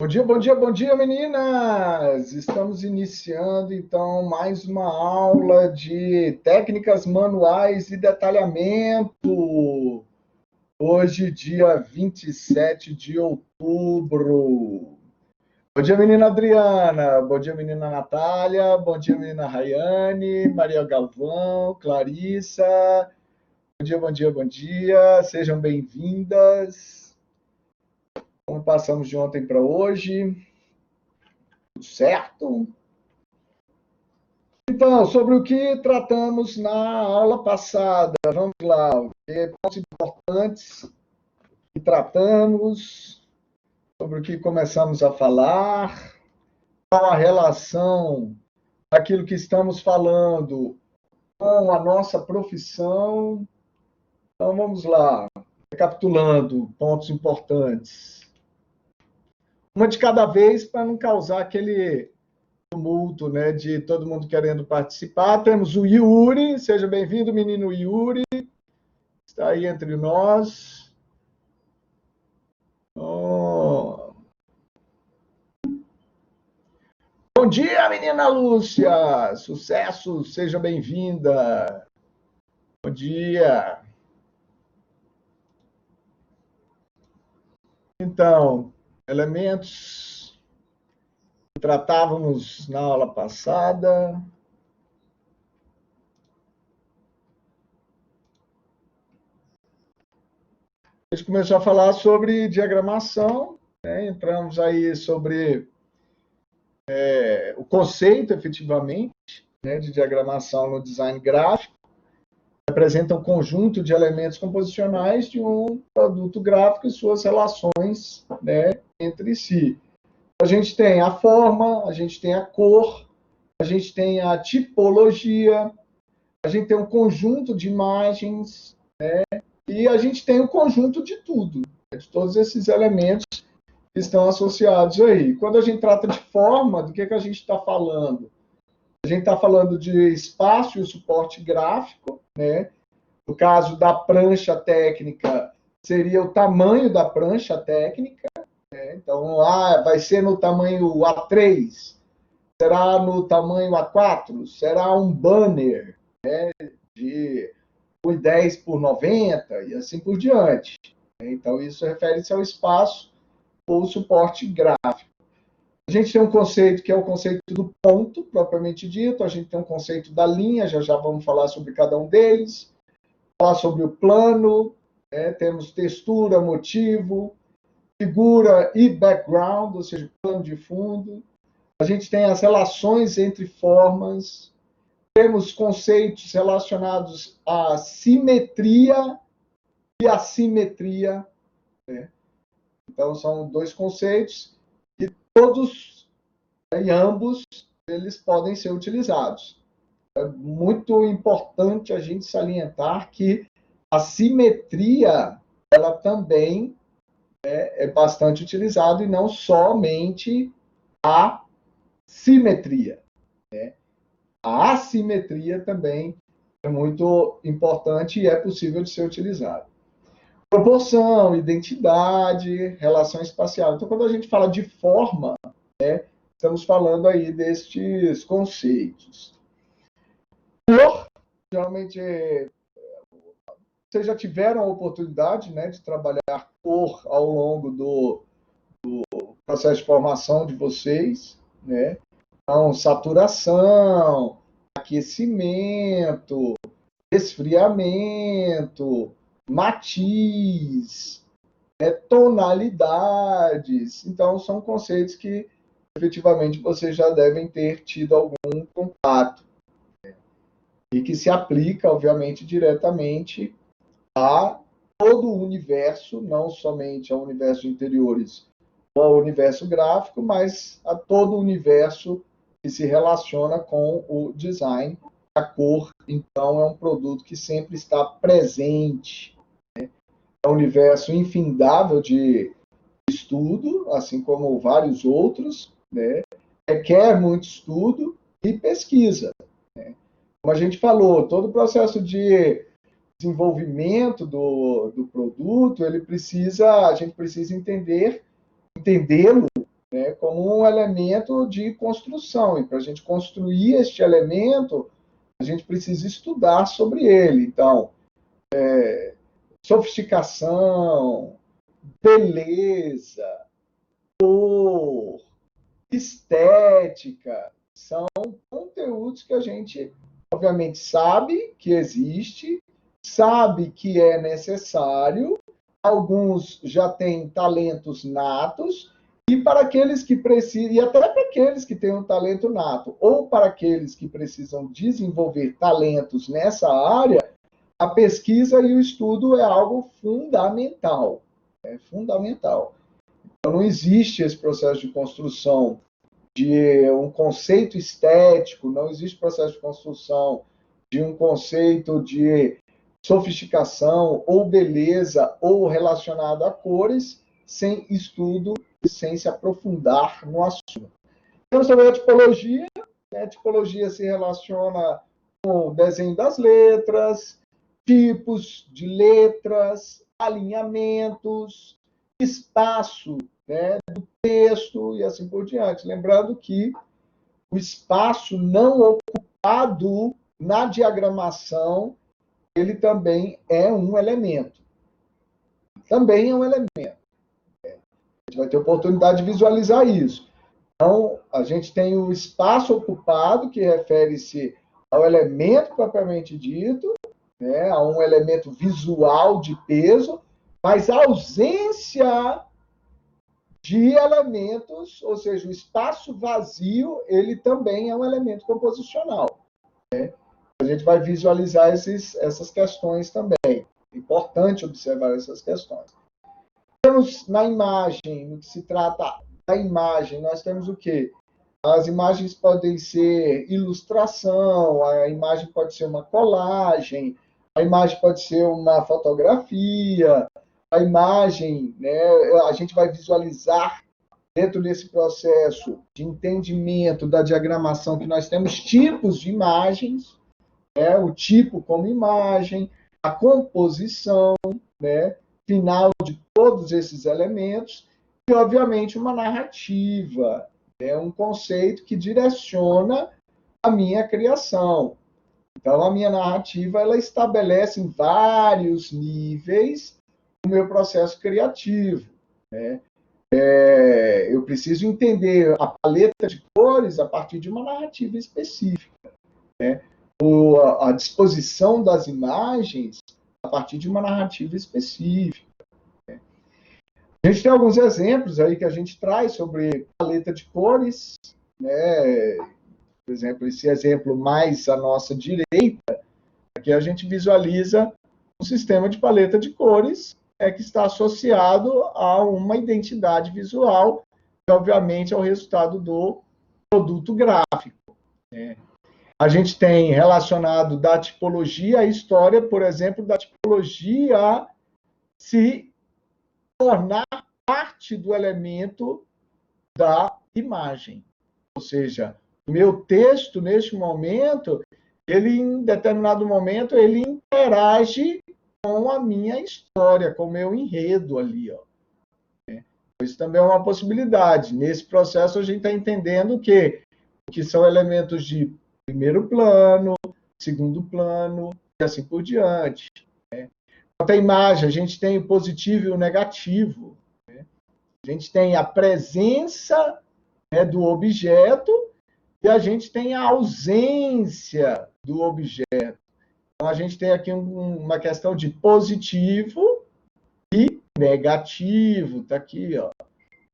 Bom dia, bom dia, bom dia, meninas! Estamos iniciando, então, mais uma aula de técnicas manuais e detalhamento. Hoje, dia 27 de outubro. Bom dia, menina Adriana. Bom dia, menina Natália. Bom dia, menina Rayane, Maria Galvão, Clarissa. Bom dia, bom dia, bom dia. Sejam bem-vindas. Como passamos de ontem para hoje? Certo? Então, sobre o que tratamos na aula passada, vamos lá, pontos importantes que tratamos, sobre o que começamos a falar, qual a relação daquilo que estamos falando com a nossa profissão. Então, vamos lá, recapitulando pontos importantes. Uma de cada vez para não causar aquele tumulto, né, de todo mundo querendo participar. Temos o Yuri, seja bem-vindo, menino Yuri, está aí entre nós. Oh. Bom dia, menina Lúcia, sucesso, seja bem-vinda. Bom dia. Então, elementos que tratávamos na aula passada. A gente começou a falar sobre diagramação, né? Entramos aí sobre o conceito, efetivamente, né, de diagramação no design gráfico. Representa um conjunto de elementos composicionais de um produto gráfico e suas relações, né, entre si. A gente tem a forma, a gente tem a cor, a gente tem a tipologia, a gente tem um conjunto de imagens, né, e a gente tem o conjunto de tudo, de todos esses elementos que estão associados aí. Quando a gente trata de forma, do que a gente está falando? A gente está falando de espaço e suporte gráfico, né? No caso da prancha técnica, seria o tamanho da prancha técnica, né? Então, vai ser no tamanho A3, será no tamanho A4, será um banner, né, de 10 por 90 e assim por diante. Então, isso refere-se ao espaço ou suporte gráfico. A gente tem um conceito que é o conceito do ponto, propriamente dito, a gente tem um conceito da linha, já vamos falar sobre cada um deles, falar sobre o plano, né? Temos textura, motivo, figura e background, ou seja, plano de fundo. A gente tem as relações entre formas, temos conceitos relacionados à simetria e assimetria, né? Então, são dois conceitos e todos, e ambos, eles podem ser utilizados. É muito importante a gente salientar que a simetria, ela também é bastante utilizada e não somente a simetria, né? A assimetria também é muito importante e é possível de ser utilizada. Proporção, identidade, relação espacial. Então, quando a gente fala de forma, né, estamos falando aí destes conceitos. Cor, geralmente, vocês já tiveram a oportunidade, né, de trabalhar cor ao longo do processo de formação de vocês, né? Então, saturação, aquecimento, esfriamento, matiz, tonalidades. Então, são conceitos que efetivamente vocês já devem ter tido algum contato, né? E que se aplica, obviamente, diretamente a todo o universo, não somente ao universo de interiores ou ao universo gráfico, mas a todo o universo que se relaciona com o design. A cor, então, é um produto que sempre está presente, né? É um universo infindável de estudo, assim como vários outros, né? Requer muito estudo e pesquisa, né? Como a gente falou, todo o processo de desenvolvimento do produto, a gente precisa entendê-lo né, como um elemento de construção. E para a gente construir este elemento, a gente precisa estudar sobre ele. Então, sofisticação, beleza, cor, estética, são conteúdos que a gente, obviamente, sabe que existe, sabe que é necessário, alguns já têm talentos natos, e para aqueles que precisam, e até para aqueles que têm um talento nato, ou para aqueles que precisam desenvolver talentos nessa área, a pesquisa e o estudo é algo fundamental. É fundamental. Então, não existe esse processo de construção de um conceito estético, não existe processo de construção de um conceito de sofisticação ou beleza ou relacionado a cores, sem estudo e sem se aprofundar no assunto. Temos também a tipologia. A tipologia se relaciona com o desenho das letras, tipos de letras, alinhamentos, espaço, né, do texto e assim por diante. Lembrando que o espaço não ocupado na diagramação, ele também é um elemento. Também é um elemento. A gente vai ter oportunidade de visualizar isso. Então, a gente tem o espaço ocupado, que refere-se ao elemento propriamente dito, né, a um elemento visual de peso, mas a ausência de elementos, ou seja, o espaço vazio, ele também é um elemento composicional. Né? A gente vai visualizar essas questões também. É importante observar essas questões. Temos na imagem, no que se trata da imagem, nós temos o quê? As imagens podem ser ilustração, a imagem pode ser uma colagem, a imagem pode ser uma fotografia, a imagem, né, a gente vai visualizar dentro desse processo de entendimento da diagramação que nós temos tipos de imagens, né, o tipo como imagem, a composição, né, final de todos esses elementos e, obviamente, uma narrativa, né, um conceito que direciona a minha criação. Então, a minha narrativa ela estabelece em vários níveis o meu processo criativo. Né? Eu preciso entender a paleta de cores a partir de uma narrativa específica. Né? A disposição das imagens a partir de uma narrativa específica. Né? A gente tem alguns exemplos aí que a gente traz sobre paleta de cores. Né? Por exemplo, esse exemplo mais à nossa direita, aqui a gente visualiza um sistema de paleta de cores que está associado a uma identidade visual, que obviamente é o resultado do produto gráfico. Né? A gente tem relacionado da tipologia a história, por exemplo, da tipologia se tornar parte do elemento da imagem. Ou seja, o meu texto, neste momento, ele, em determinado momento, ele interage com a minha história, com o meu enredo ali. Ó. Isso também é uma possibilidade. Nesse processo, a gente está entendendo que são elementos de primeiro plano, segundo plano, e assim por diante. Né? Quanto à imagem, a gente tem o positivo e o negativo. Né? A gente tem a presença, né, do objeto e a gente tem a ausência do objeto. Então, a gente tem aqui uma questão de positivo e negativo, está aqui. Ó,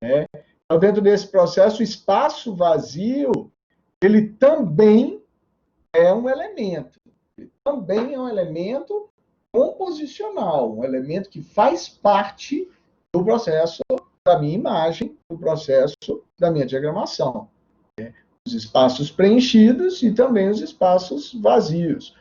né? Então, dentro desse processo, o espaço vazio, ele também é um elemento. Ele também é um elemento composicional, um elemento que faz parte do processo da minha imagem, do processo da minha diagramação. Né? Os espaços preenchidos e também os espaços vazios.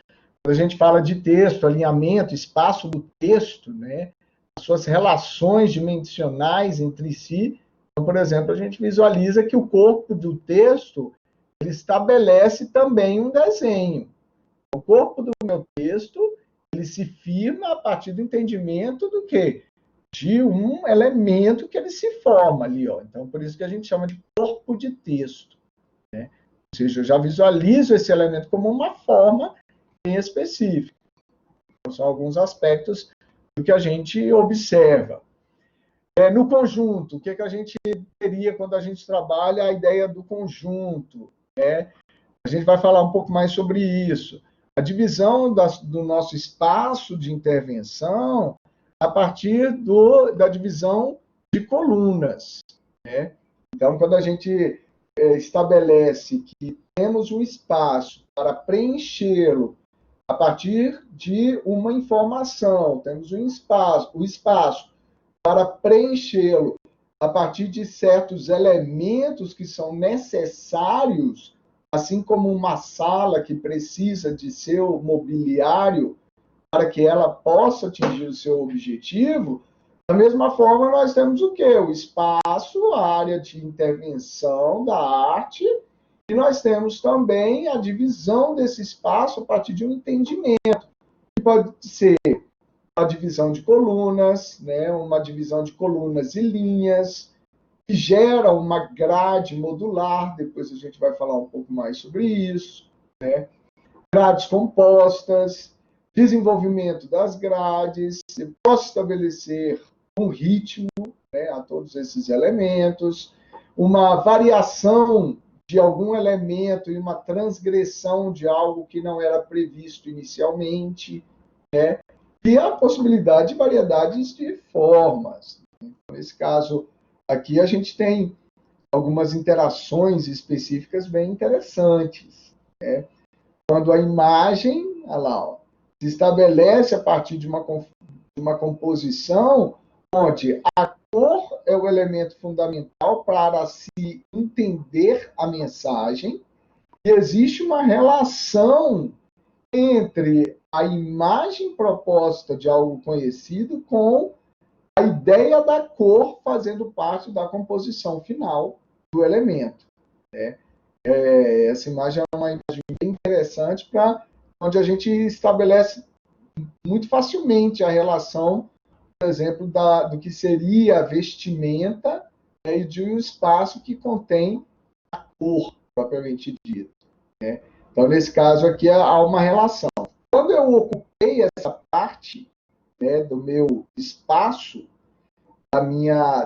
Quando a gente fala de texto, alinhamento, espaço do texto, né? As suas relações dimensionais entre si. Então, por exemplo, a gente visualiza que o corpo do texto ele estabelece também um desenho. O corpo do meu texto ele se firma a partir do entendimento do quê? de um elemento que ele se forma ali, ó. Então, por isso que a gente chama de corpo de texto, né? Ou seja, eu já visualizo esse elemento como uma forma bem específica. Então, são alguns aspectos do que a gente observa. No conjunto, o que a gente teria quando a gente trabalha a ideia do conjunto, né? A gente vai falar um pouco mais sobre isso. A divisão do nosso espaço de intervenção a partir da divisão de colunas, né? Então, quando a gente estabelece que temos um espaço para preenchê-lo a partir de uma informação, temos o espaço para preenchê-lo a partir de certos elementos que são necessários, assim como uma sala que precisa de seu mobiliário para que ela possa atingir o seu objetivo. Da mesma forma, nós temos o quê? O espaço, a área de intervenção da arte, e nós temos também a divisão desse espaço a partir de um entendimento, que pode ser a divisão de colunas, né? Uma divisão de colunas e linhas, que gera uma grade modular, depois a gente vai falar um pouco mais sobre isso, né? Grades compostas, desenvolvimento das grades, eu posso estabelecer um ritmo, né, a todos esses elementos, uma variação de algum elemento e uma transgressão de algo que não era previsto inicialmente, né? E a possibilidade de variedades de formas. Nesse caso aqui, a gente tem algumas interações específicas bem interessantes, né? Quando a imagem, olha lá, ó, se estabelece a partir de uma composição onde a cor é o elemento fundamental para se entender a mensagem, e existe uma relação entre a imagem proposta de algo conhecido com a ideia da cor fazendo parte da composição final do elemento, né? Essa imagem é uma imagem bem interessante para onde a gente estabelece muito facilmente a relação, por exemplo, do que seria a vestimenta, né, e de um espaço que contém a cor propriamente dita, né? Então, nesse caso aqui, há uma relação. Quando eu ocupei essa parte, né, do meu espaço,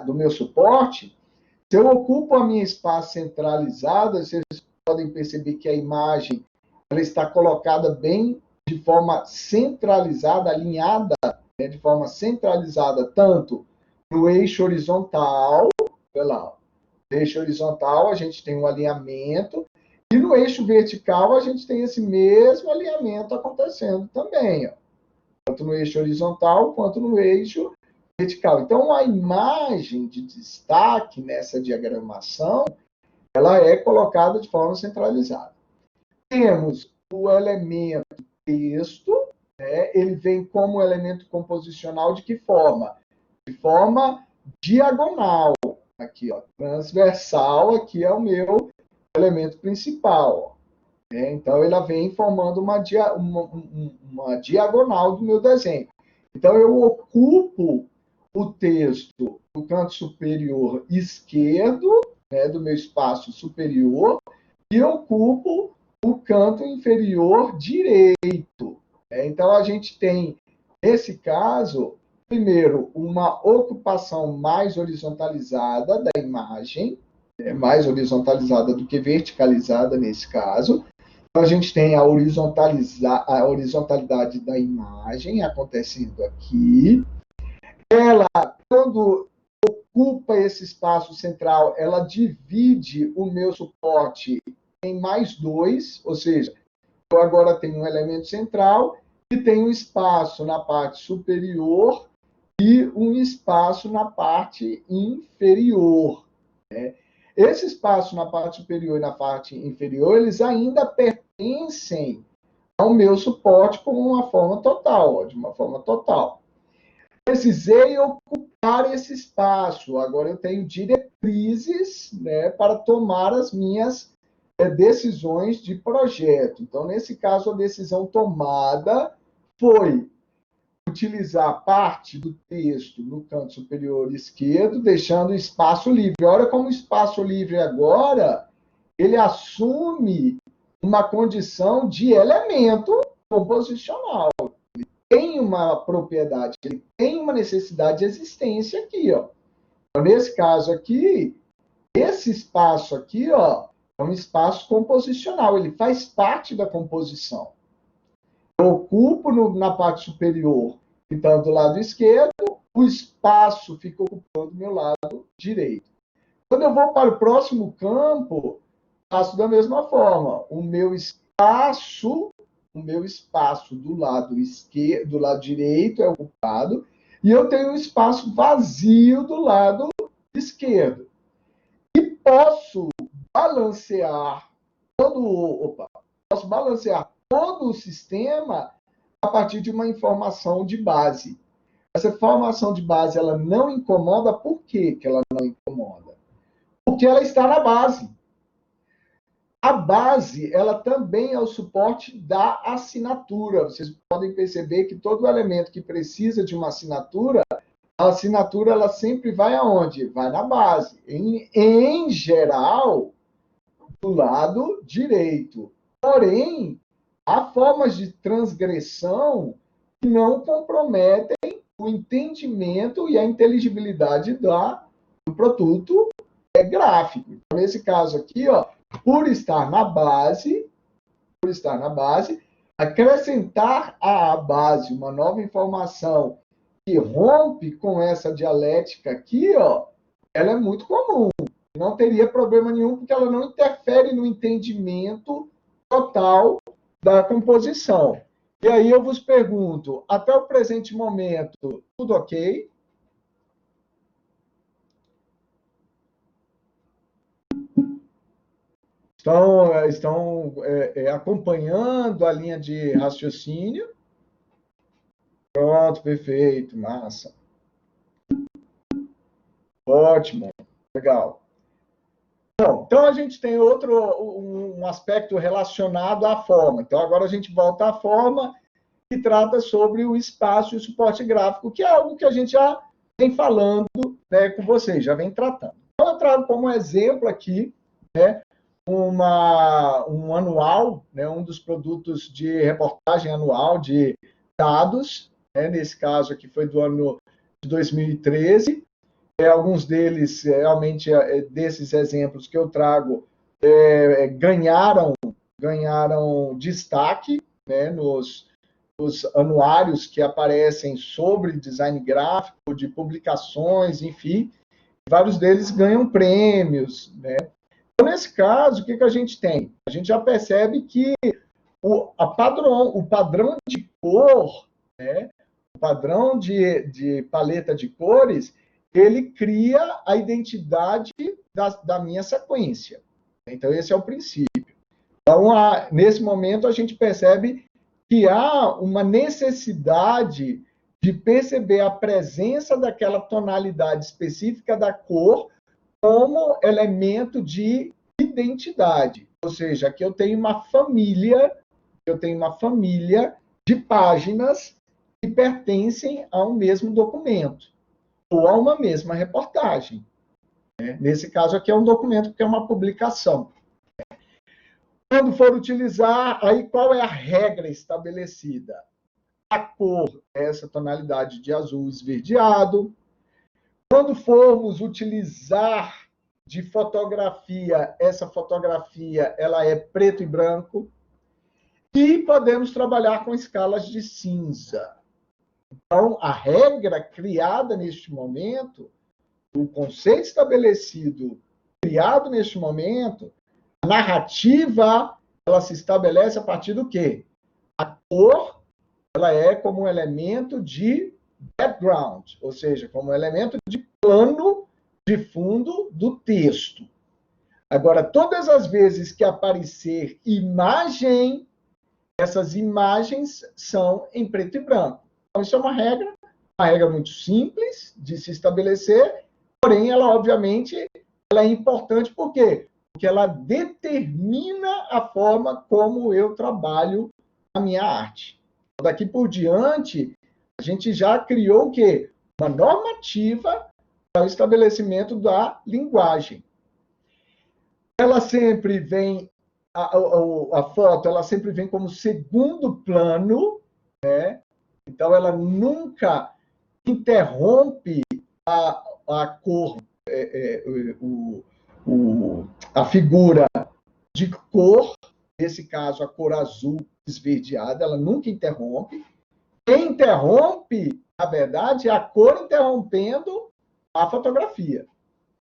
do meu suporte, se eu ocupo a minha espaço centralizada, vocês podem perceber que a imagem ela está colocada bem de forma centralizada, alinhada, né, de forma centralizada, tanto no eixo horizontal, olha lá, no eixo horizontal a gente tem um alinhamento, e no eixo vertical a gente tem esse mesmo alinhamento acontecendo também, ó, tanto no eixo horizontal quanto no eixo vertical. Então, a imagem de destaque nessa diagramação, ela é colocada de forma centralizada. Temos o elemento texto, né? Ele vem como elemento composicional de que forma? De forma diagonal. Aqui, ó, transversal, aqui é o meu elemento principal. Né? Então, ela vem formando uma diagonal do meu desenho. Então, eu ocupo o texto no canto superior esquerdo, né, do meu espaço superior, e ocupo o canto inferior direito. Né? Então, a gente tem, nesse caso, primeiro, uma ocupação mais horizontalizada da imagem, né, mais horizontalizada do que verticalizada nesse caso. Então, a gente tem a horizontalidade da imagem acontecendo aqui. Ela, quando ocupa esse espaço central, ela divide o meu suporte em mais dois, ou seja, eu agora tenho um elemento central e tenho um espaço na parte superior e um espaço na parte inferior, né? Esse espaço na parte superior e na parte inferior, eles ainda pertencem ao meu suporte como uma forma total, ó, de uma forma total. Precisei ocupar esse espaço, agora eu tenho diretrizes, né, para tomar as minhas decisões de projeto. Então, nesse caso, a decisão tomada foi utilizar parte do texto no canto superior esquerdo, deixando o espaço livre. Olha como o espaço livre agora, ele assume uma condição de elemento composicional. Ele tem uma propriedade, ele tem uma necessidade de existência aqui, ó. Então, nesse caso aqui, esse espaço aqui, ó, é um espaço composicional, ele faz parte da composição. Eu ocupo na parte superior, que está do lado esquerdo, o espaço fica ocupando o meu lado direito. Quando eu vou para o próximo campo, faço da mesma forma. O meu espaço do lado esquerdo, do lado direito é ocupado, e eu tenho um espaço vazio do lado esquerdo. E posso balancear todo o sistema a partir de uma informação de base. Essa informação de base, ela não incomoda. Por quê que ela não incomoda? Porque ela está na base. A base, ela também é o suporte da assinatura. Vocês podem perceber que todo elemento que precisa de uma assinatura, a assinatura ela sempre vai aonde? Vai na base. Em geral, do lado direito. Porém, há formas de transgressão que não comprometem o entendimento e a inteligibilidade do produto gráfico. Então, nesse caso aqui, ó, por estar na base, acrescentar à base uma nova informação que rompe com essa dialética aqui, ó, ela é muito comum. Não teria problema nenhum, porque ela não interfere no entendimento total da composição. E aí eu vos pergunto, até o presente momento, tudo ok? Estão acompanhando a linha de raciocínio? Pronto, perfeito, massa. Ótimo, legal. Bom, então a gente tem um aspecto relacionado à forma. Então agora a gente volta à forma que trata sobre o espaço e o suporte gráfico, que é algo que a gente já vem falando, né, com vocês, já vem tratando. Então eu trago como exemplo aqui, né, um anual, né, um dos produtos de reportagem anual de dados, né, nesse caso aqui foi do ano de 2013. Alguns deles, realmente, desses exemplos que eu trago, ganharam destaque, né, nos anuários que aparecem sobre design gráfico, de publicações, enfim. Vários deles ganham prêmios, né? Então, nesse caso, o que a gente tem? A gente já percebe que o padrão de cor, né, o padrão de paleta de cores, ele cria a identidade da minha sequência. Então, esse é o princípio. Então, nesse momento, a gente percebe que há uma necessidade de perceber a presença daquela tonalidade específica da cor como elemento de identidade. Ou seja, aqui eu tenho uma família de páginas que pertencem a um mesmo documento ou a uma mesma reportagem. Nesse caso aqui é um documento porque é uma publicação. Quando for utilizar, aí qual é a regra estabelecida? A cor é essa tonalidade de azul esverdeado. Quando formos utilizar de fotografia, essa fotografia ela é preto e branco. E podemos trabalhar com escalas de cinza. Então, a regra criada neste momento, o conceito estabelecido, criado neste momento, a narrativa, ela se estabelece a partir do quê? A cor, ela é como um elemento de background, ou seja, como um elemento de plano de fundo do texto. Agora, todas as vezes que aparecer imagem, essas imagens são em preto e branco. Então, isso é uma regra muito simples de se estabelecer, porém, ela, obviamente, ela é importante, por quê? Porque ela determina a forma como eu trabalho a minha arte. Daqui por diante, A gente já criou o quê? Uma normativa para o estabelecimento da linguagem. Ela sempre vem, a foto, ela sempre vem como segundo plano, né? Então, ela nunca interrompe a cor, a figura de cor, nesse caso, a cor azul esverdeada, ela nunca interrompe. Quem interrompe, na verdade, é a cor interrompendo a fotografia.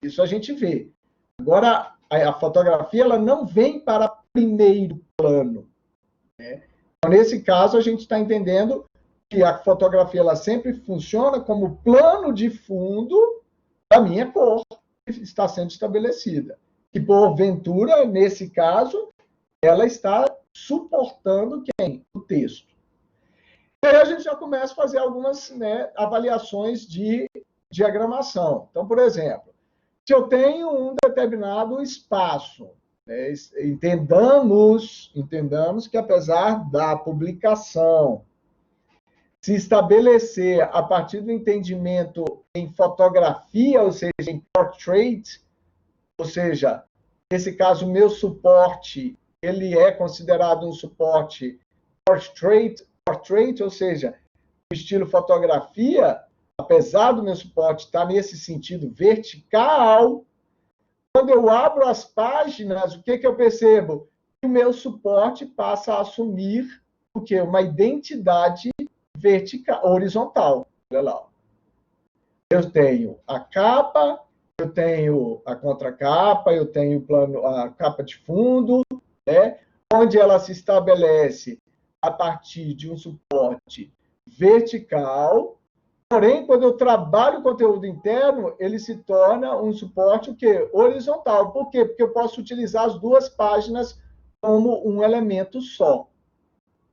Isso a gente vê. Agora, a fotografia ela não vem para primeiro plano, né? Então, nesse caso, a gente está entendendo que a fotografia ela sempre funciona como plano de fundo da minha cor que está sendo estabelecida. E, porventura, nesse caso, ela está suportando quem? O texto. E aí a gente já começa a fazer algumas, né, avaliações de diagramação. Então, por exemplo, se eu tenho um determinado espaço, né, entendamos que apesar da publicação se estabelecer a partir do entendimento em fotografia, ou seja, em portrait, ou seja, nesse caso, o meu suporte, ele é considerado um suporte portrait, ou seja, o estilo fotografia, apesar do meu suporte estar nesse sentido vertical, quando eu abro as páginas, o que eu percebo? O meu suporte passa a assumir o quê? Uma identidade vertical, horizontal. Olha lá. Eu tenho a capa, eu tenho a contracapa, eu tenho a capa de fundo, né? Onde ela se estabelece a partir de um suporte vertical. Porém, quando eu trabalho o conteúdo interno, ele se torna um suporte o quê? Horizontal. Por quê? Porque eu posso utilizar as duas páginas como um elemento só.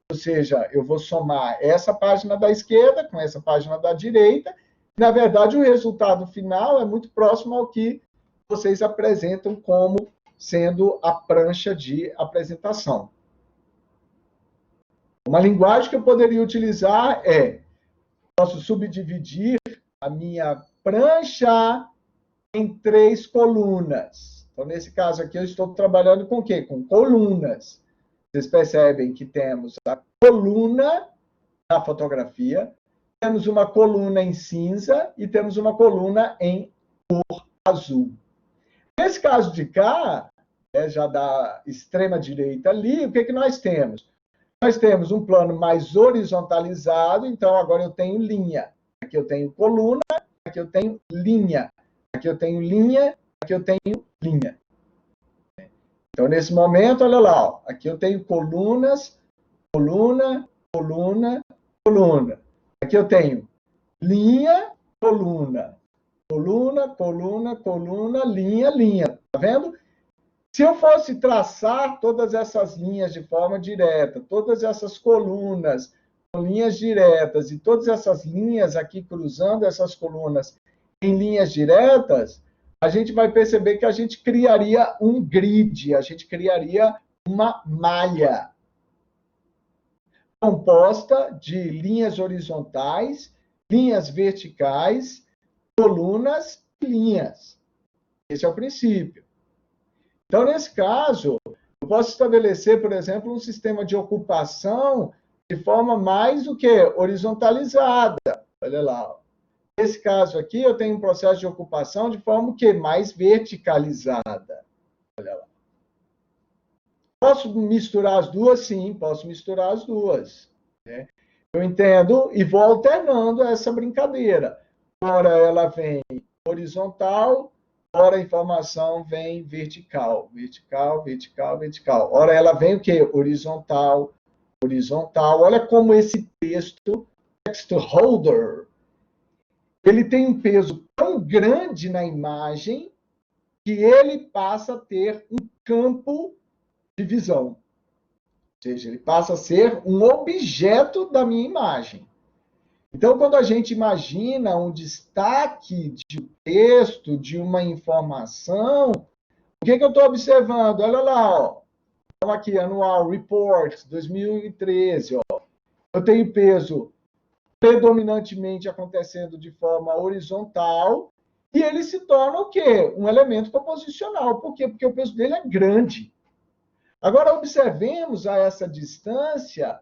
Ou seja, eu vou somar essa página da esquerda com essa página da direita. Na verdade, o resultado final é muito próximo ao que vocês apresentam como sendo a prancha de apresentação. Uma linguagem que eu poderia utilizar posso subdividir a minha prancha em 3 colunas. Então, nesse caso aqui, eu estou trabalhando com o quê? Com colunas. Vocês percebem que temos a coluna da fotografia, temos uma coluna em cinza e temos uma coluna em cor azul. Nesse caso de cá, já da extrema direita ali, o que nós temos? Nós temos um plano mais horizontalizado, então agora eu tenho linha. Aqui eu tenho coluna, aqui eu tenho linha. Aqui eu tenho linha, aqui eu tenho linha. Então, nesse momento, olha lá, ó, aqui eu tenho colunas, coluna, coluna, coluna. Aqui eu tenho linha, coluna, coluna, coluna, coluna, linha, linha. Tá vendo? Se eu fosse traçar todas essas linhas de forma direta, todas essas colunas com linhas diretas e todas essas linhas aqui cruzando essas colunas em linhas diretas, a gente vai perceber que a gente criaria um grid, a gente criaria uma malha composta de linhas horizontais, linhas verticais, colunas e linhas. Esse é o princípio. Então, nesse caso, eu posso estabelecer, por exemplo, um sistema de ocupação de forma mais o quê? Horizontalizada. Olha lá. Nesse caso aqui, eu tenho um processo de ocupação de forma o quê? Mais verticalizada. Olha lá. Posso misturar as duas? Sim, posso misturar as duas. Né? Eu entendo e vou alternando essa brincadeira. Ora ela vem horizontal, ora a informação vem vertical. Vertical, vertical, vertical. Ora ela vem o quê? Horizontal, horizontal. Olha como esse texto, text holder, ele tem um peso tão grande na imagem que ele passa a ter um campo de visão. Ou seja, ele passa a ser um objeto da minha imagem. Então, quando a gente imagina um destaque de um texto, de uma informação, o que eu estou observando? Olha lá, ó. Então, aqui, Annual Report 2013. Ó. Eu tenho peso predominantemente acontecendo de forma horizontal, e ele se torna o quê? Um elemento composicional. Por quê? Porque o peso dele é grande. Agora, observemos a essa distância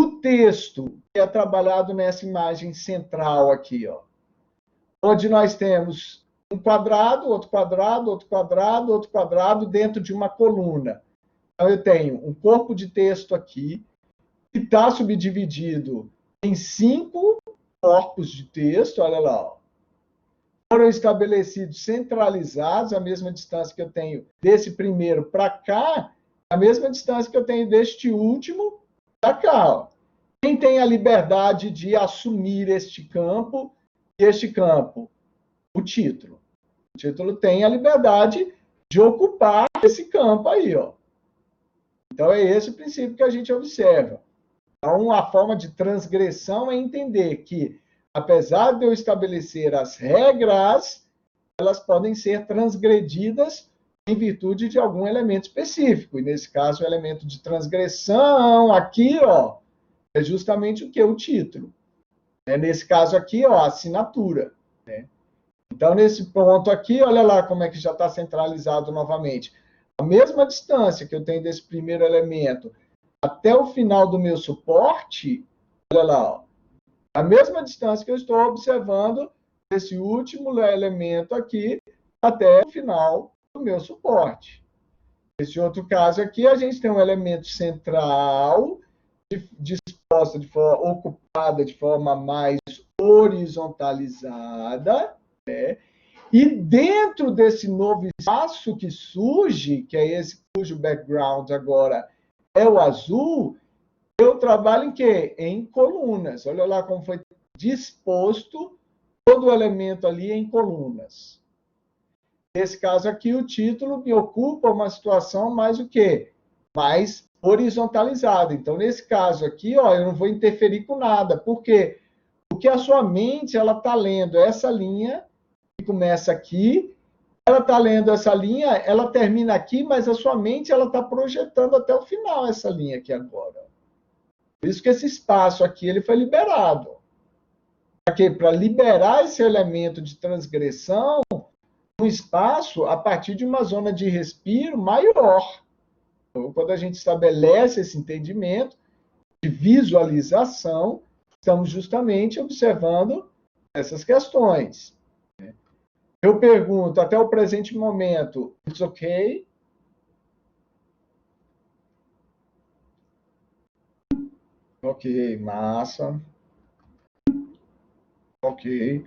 o texto que é trabalhado nessa imagem central aqui, ó, onde nós temos um quadrado, outro quadrado, outro quadrado, outro quadrado dentro de uma coluna. Então, eu tenho um corpo de texto aqui, que está subdividido em 5 corpos de texto, olha lá, ó. Foram estabelecidos centralizados, a mesma distância que eu tenho desse primeiro para cá, a mesma distância que eu tenho deste último para cá. Ó. Quem tem a liberdade de assumir este campo? O título. O título tem a liberdade de ocupar esse campo aí. Ó. Então, é esse o princípio que a gente observa. Então, a forma de transgressão é entender que, apesar de eu estabelecer as regras, elas podem ser transgredidas em virtude de algum elemento específico. E, nesse caso, o elemento de transgressão aqui, ó, é justamente o que? O título. Nesse caso aqui, ó, a assinatura. Né? Então, nesse ponto aqui, olha lá como é que já está centralizado novamente. A mesma distância que eu tenho desse primeiro elemento até o final do meu suporte, olha lá, ó, a mesma distância que eu estou observando desse último elemento aqui até o final do meu suporte. Nesse outro caso aqui, a gente tem um elemento central disposta de forma ocupada de forma mais horizontalizada, né? E dentro desse novo espaço que surge, que é esse cujo background agora é o azul, eu trabalho em quê? Em colunas. Olha lá como foi disposto todo o elemento ali em colunas. Nesse caso aqui, o título me ocupa uma situação mais o quê? Mais horizontalizada. Então, nesse caso aqui, ó, eu não vou interferir com nada. Por quê? Porque a sua mente ela está lendo essa linha, que começa aqui, ela está lendo essa linha, ela termina aqui, mas a sua mente ela está projetando até o final essa linha aqui agora. Por isso que esse espaço aqui ele foi liberado. Para quê? Para liberar esse elemento de transgressão, um espaço a partir de uma zona de respiro maior. Então, quando a gente estabelece esse entendimento de visualização, estamos justamente observando essas questões. Eu pergunto, até o presente momento, it's okay? Ok, massa. Ok.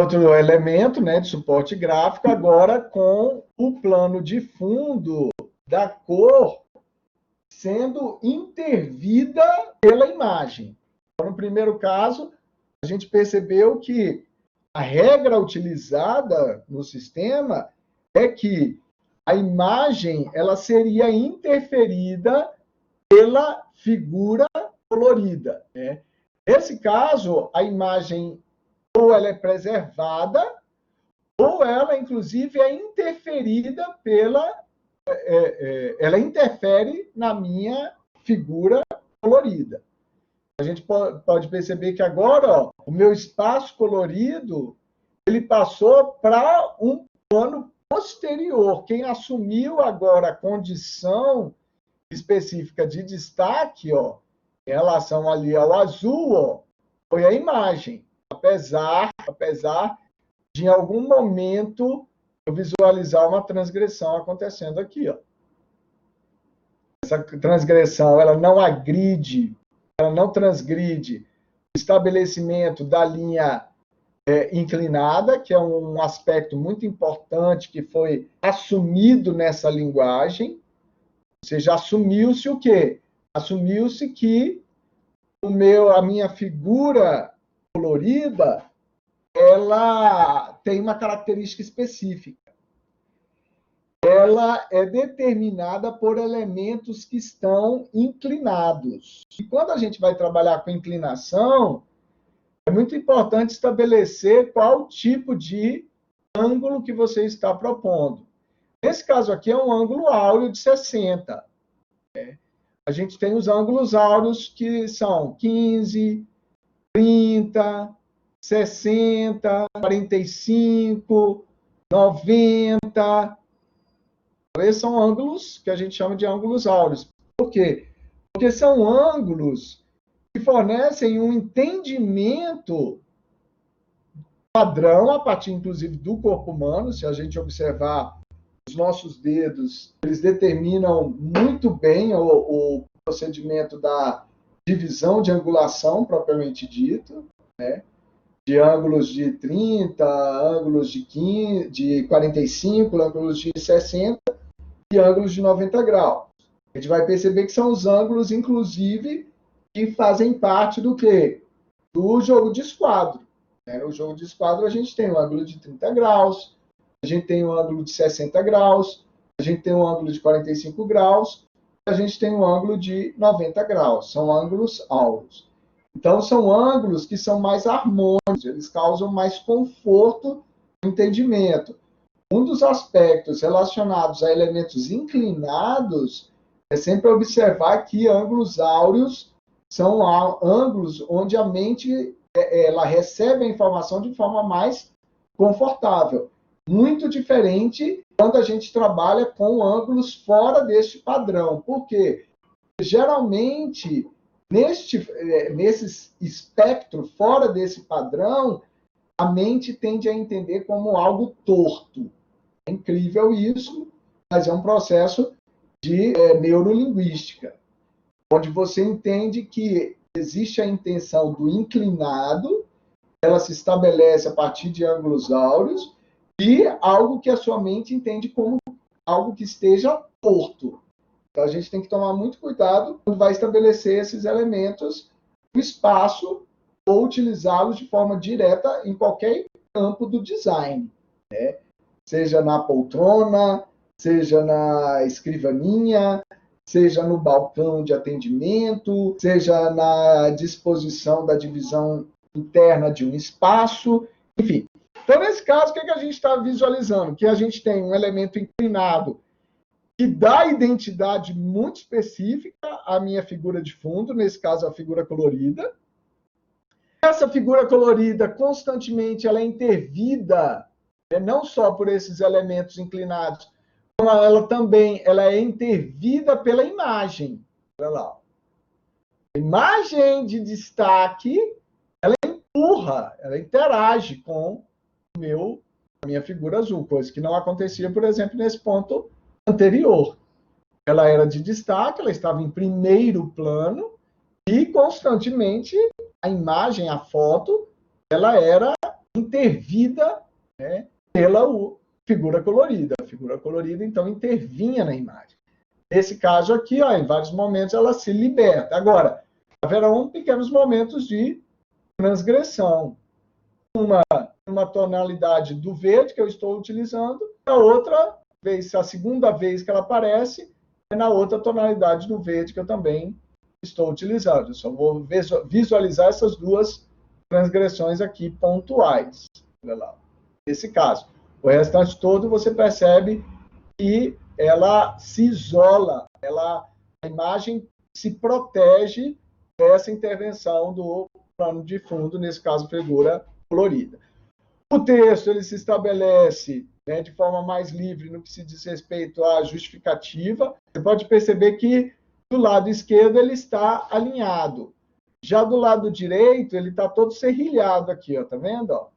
Outro elemento, né, de suporte gráfico, agora com o plano de fundo da cor sendo intervida pela imagem. Então, no primeiro caso, a gente percebeu que a regra utilizada no sistema é que a imagem ela seria interferida pela figura colorida. Né? Nesse caso, a imagem ou ela é preservada, ou ela, inclusive, é interferida pela... ela interfere na minha figura colorida. A gente pode perceber que agora, ó, o meu espaço colorido, ele passou para um plano posterior. Quem assumiu agora a condição específica de destaque, ó, em relação ali ao azul, ó, foi a imagem. Apesar de, em algum momento, eu visualizar uma transgressão acontecendo aqui. Ó. Essa transgressão ela não agride, ela não transgride o estabelecimento da linha inclinada, que é um aspecto muito importante que foi assumido nessa linguagem. Ou seja, assumiu-se o quê? Assumiu-se que a minha figura colorida ela tem uma característica específica. Ela é determinada por elementos que estão inclinados. E quando a gente vai trabalhar com inclinação, é muito importante estabelecer qual tipo de ângulo que você está propondo. Nesse caso aqui é um ângulo áureo de 60. a gente tem os ângulos áureos, que são 15, 30, 60, 45, 90. Esses são ângulos que a gente chama de ângulos áureos. Por quê? Porque são ângulos que fornecem um entendimento padrão, a partir, inclusive, do corpo humano. Se a gente observar os nossos dedos, eles determinam muito bem o procedimento da divisão de angulação, propriamente dito, né? De ângulos de 30, ângulos de 15, de 45, ângulos de 60 e ângulos de 90 graus. A gente vai perceber que são os ângulos, inclusive, que fazem parte do quê? Do jogo de esquadro. No jogo de esquadro, a gente tem um ângulo de 30 graus, a gente tem um ângulo de 60 graus, a gente tem um ângulo de 45 graus, a gente tem um ângulo de 90 graus. São ângulos áureos. Então, são ângulos que são mais harmônicos, eles causam mais conforto no entendimento. Um dos aspectos relacionados a elementos inclinados é sempre observar que ângulos áureos são ângulos onde a mente ela recebe a informação de forma mais confortável. Muito diferente quando a gente trabalha com ângulos fora deste padrão. Por quê? Geralmente, nesse espectro, fora desse padrão, a mente tende a entender como algo torto. É incrível isso, mas é um processo de neurolinguística, onde você entende que existe a intenção do inclinado, ela se estabelece a partir de ângulos áureos, e algo que a sua mente entende como algo que esteja torto. Então, a gente tem que tomar muito cuidado quando vai estabelecer esses elementos no espaço ou utilizá-los de forma direta em qualquer campo do design, né? Seja na poltrona, seja na escrivaninha, seja no balcão de atendimento, seja na disposição da divisão interna de um espaço, enfim. Então, nesse caso, o que a gente está visualizando? Que a gente tem um elemento inclinado que dá identidade muito específica à minha figura de fundo, nesse caso, a figura colorida. Essa figura colorida, constantemente, ela é intervida, não só por esses elementos inclinados, como ela também é intervida pela imagem. Olha lá. A imagem de destaque, ela empurra, ela interage com a minha figura azul, coisa que não acontecia, por exemplo, nesse ponto anterior. Ela era de destaque, ela estava em primeiro plano e constantemente a imagem, a foto, ela era intervida, né, pela figura colorida. A figura colorida, então, intervinha na imagem. Nesse caso aqui, em vários momentos, ela se liberta. Agora, haverão pequenos momentos de transgressão. Uma tonalidade do verde que eu estou utilizando, a outra vez, a segunda vez que ela aparece, é na outra tonalidade do verde que eu também estou utilizando. Eu só vou visualizar essas duas transgressões aqui pontuais. Olha lá. Nesse caso. O restante todo você percebe que ela se isola, a imagem se protege dessa intervenção do plano de fundo, nesse caso, figura colorida. O texto ele se estabelece, né, de forma mais livre no que se diz respeito à justificativa. Você pode perceber que do lado esquerdo ele está alinhado. Já do lado direito ele está todo serrilhado aqui, ó, tá vendo? Ó?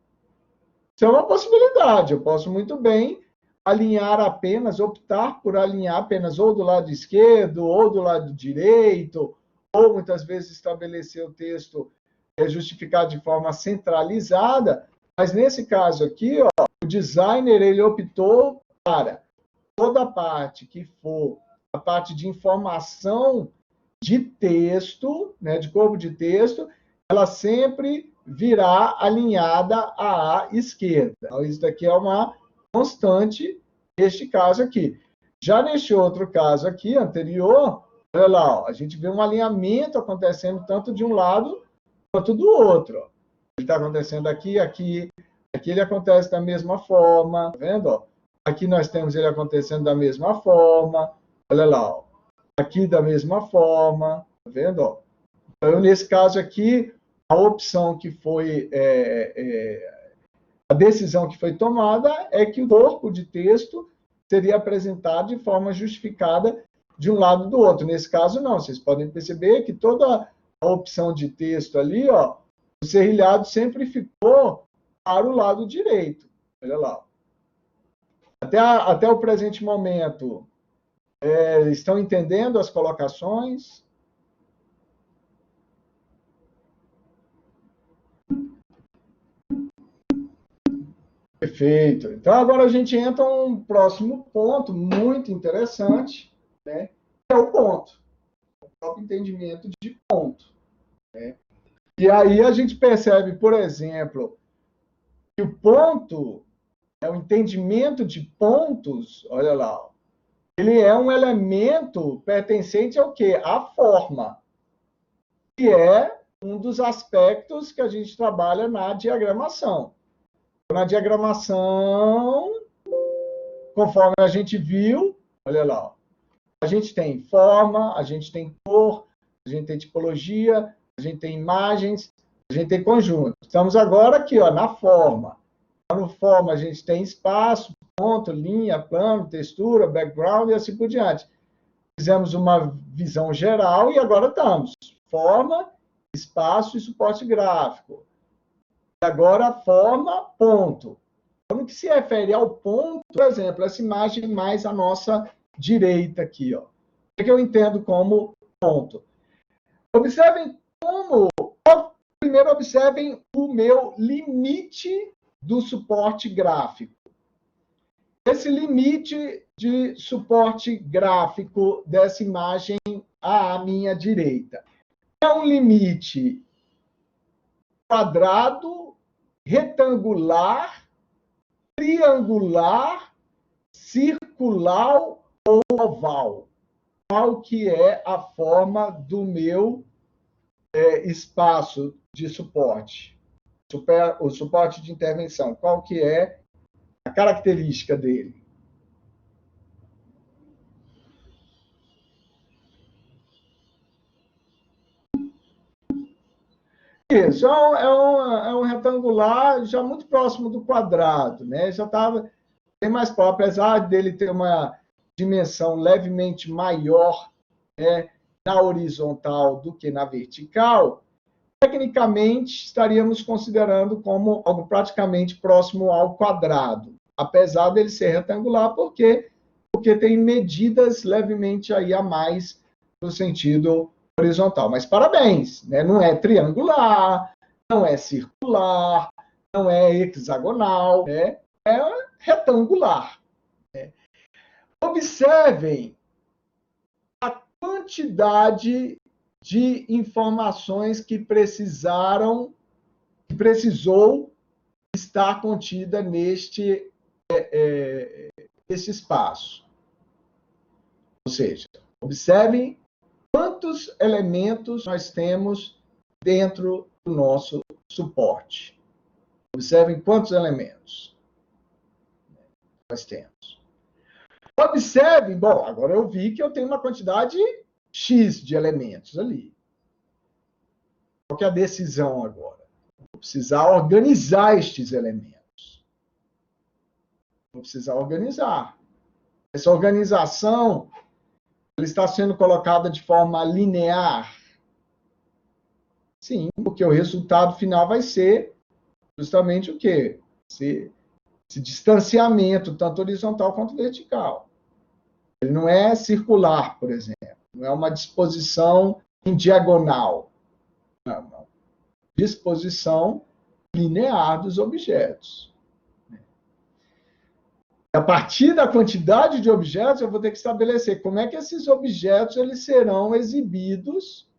Isso é uma possibilidade. Eu posso muito bem alinhar apenas, optar por alinhar apenas ou do lado esquerdo ou do lado direito, ou muitas vezes estabelecer o texto justificado de forma centralizada. Mas nesse caso aqui, ó, o designer ele optou para toda a parte que for a parte de informação de texto, né, de corpo de texto, ela sempre virá alinhada à esquerda. Então, isso daqui é uma constante neste caso aqui. Já neste outro caso aqui, anterior, olha lá, ó, a gente vê um alinhamento acontecendo tanto de um lado quanto do outro. Ó. Ele está acontecendo aqui, aqui ele acontece da mesma forma, tá vendo? Ó? Aqui nós temos ele acontecendo da mesma forma, olha lá. Ó. Aqui da mesma forma, tá vendo? Ó? Então, nesse caso aqui, a opção que foi, a decisão que foi tomada é que o corpo de texto seria apresentado de forma justificada de um lado e do outro. Nesse caso, não. Vocês podem perceber que toda a opção de texto ali, ó, o serrilhado sempre ficou para o lado direito. Olha lá. Até o presente momento, estão entendendo as colocações? Perfeito. Então, agora a gente entra um próximo ponto muito interessante, né? Que é o ponto. O próprio entendimento de ponto. Né? E aí a gente percebe, por exemplo, que o ponto, o entendimento de pontos, olha lá, ele é um elemento pertencente ao quê? À forma, que é um dos aspectos que a gente trabalha na diagramação. Na diagramação, conforme a gente viu, olha lá, a gente tem forma, a gente tem cor, a gente tem tipologia, a gente tem imagens, a gente tem conjunto. Estamos agora aqui, ó, na forma. Na forma a gente tem espaço, ponto, linha, plano, textura, background e assim por diante. Fizemos uma visão geral e agora estamos. Forma, espaço e suporte gráfico. E agora forma, ponto. No que se refere ao ponto, por exemplo, essa imagem mais à nossa direita aqui, ó. O que eu entendo como ponto? Observem primeiro observem o meu limite do suporte gráfico. Esse limite de suporte gráfico dessa imagem à minha direita é um limite quadrado, retangular, triangular, circular ou oval. Qual que é a forma do meu espaço de suporte? O suporte de intervenção, qual que é a característica dele? Isso, é um retangular já muito próximo do quadrado, né? Já estava bem mais próximo, apesar dele ter uma dimensão levemente maior, né, na horizontal do que na vertical, tecnicamente estaríamos considerando como algo praticamente próximo ao quadrado, apesar dele ser retangular, porque tem medidas levemente aí a mais no sentido horizontal. Mas parabéns, né? Não é triangular, não é circular, não é hexagonal, né? É retangular. Né? Observem a quantidade de informações que precisou estar contida neste espaço. Ou seja, observem quantos elementos nós temos dentro do nosso suporte. Observem quantos elementos nós temos. Observem, bom, agora eu vi que eu tenho uma quantidade X de elementos ali. Qual que é a decisão agora? Vou precisar organizar estes elementos. Vou precisar organizar. Essa organização ela está sendo colocada de forma linear? Sim, porque o resultado final vai ser justamente o quê? Esse distanciamento, tanto horizontal quanto vertical. Ele não é circular, por exemplo. Não é uma disposição em diagonal. Não. Disposição linear dos objetos. A partir da quantidade de objetos, eu vou ter que estabelecer como é que esses objetos eles serão exibidos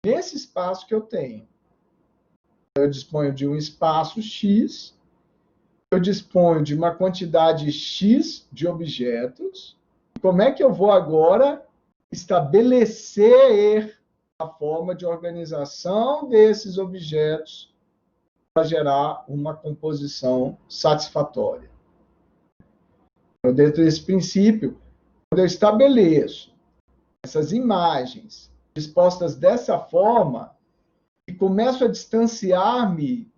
nesse espaço que eu tenho. Eu disponho de um espaço X, eu disponho de uma quantidade X de objetos. Como é que eu vou agora estabelecer a forma de organização desses objetos para gerar uma composição satisfatória? Então, dentro desse princípio, quando eu estabeleço essas imagens dispostas dessa forma, e começo a distanciar-me,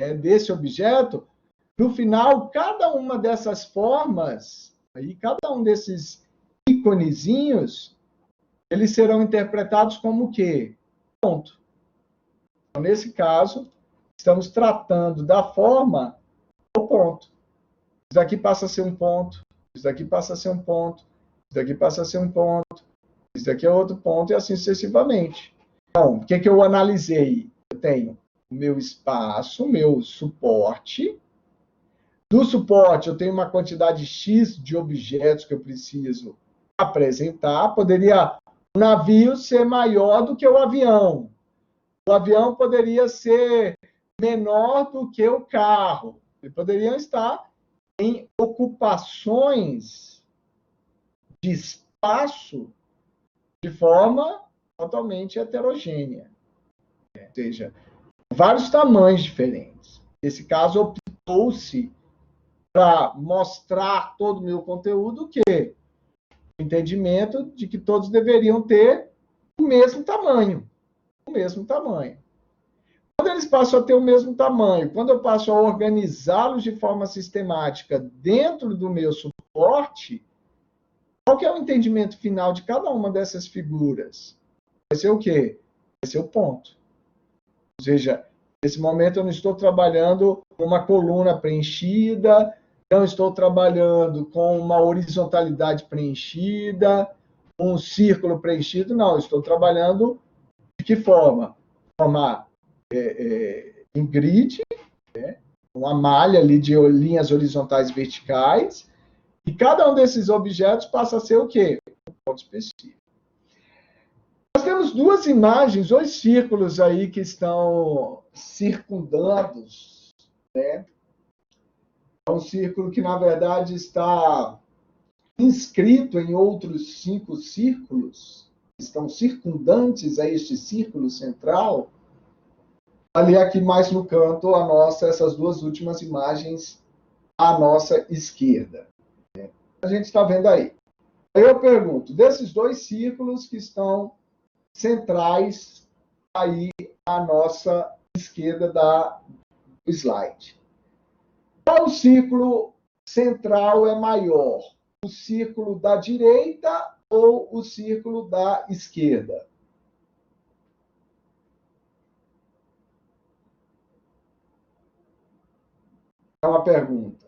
né, desse objeto, no final, cada uma dessas formas, aí, cada um desses íconezinhos, eles serão interpretados como o quê? Ponto. Então, nesse caso, estamos tratando da forma do ponto. Isso aqui passa a ser um ponto, isso aqui passa a ser um ponto, isso aqui passa a ser um ponto, isso aqui é outro ponto, e assim sucessivamente. Então, o que eu analisei? Eu tenho o meu espaço, o meu suporte. Do suporte, eu tenho uma quantidade X de objetos que eu preciso apresentar. Poderia o navio ser maior do que o avião. O avião poderia ser menor do que o carro. Eles poderiam estar em ocupações de espaço de forma totalmente heterogênea. Ou seja, vários tamanhos diferentes. Nesse caso, optou-se para mostrar todo o meu conteúdo que o entendimento de que todos deveriam ter o mesmo tamanho. O mesmo tamanho. Quando eles passam a ter o mesmo tamanho, quando eu passo a organizá-los de forma sistemática dentro do meu suporte, qual que é o entendimento final de cada uma dessas figuras? Vai ser o quê? Vai ser o ponto. Ou seja, nesse momento eu não estou trabalhando com uma coluna preenchida, não estou trabalhando com uma horizontalidade preenchida, um círculo preenchido, não. Estou trabalhando de que forma? Formar em grid, né? Uma malha ali de linhas horizontais verticais, e cada um desses objetos passa a ser o quê? Um ponto específico. Nós temos duas imagens, dois círculos aí que estão circundandos, né? É um círculo que, na verdade, está inscrito em outros 5 círculos, que estão circundantes a este círculo central. Ali, aqui mais no canto, essas duas últimas imagens à nossa esquerda. A gente está vendo aí. Aí eu pergunto, desses dois círculos que estão centrais aí à nossa esquerda do slide, qual círculo central é maior? O círculo da direita ou o círculo da esquerda? É uma pergunta.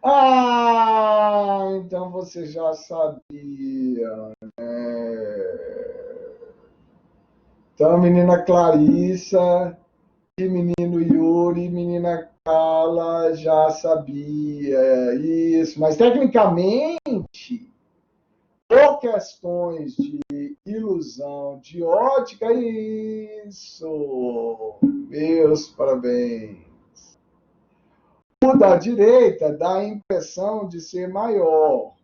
Ah, então você já sabia, né? Então, menina Clarissa e menino Yuri, menina Carla já sabia isso, mas tecnicamente, por questões de ilusão de ótica, isso, meus parabéns. O da direita dá a impressão de ser maior,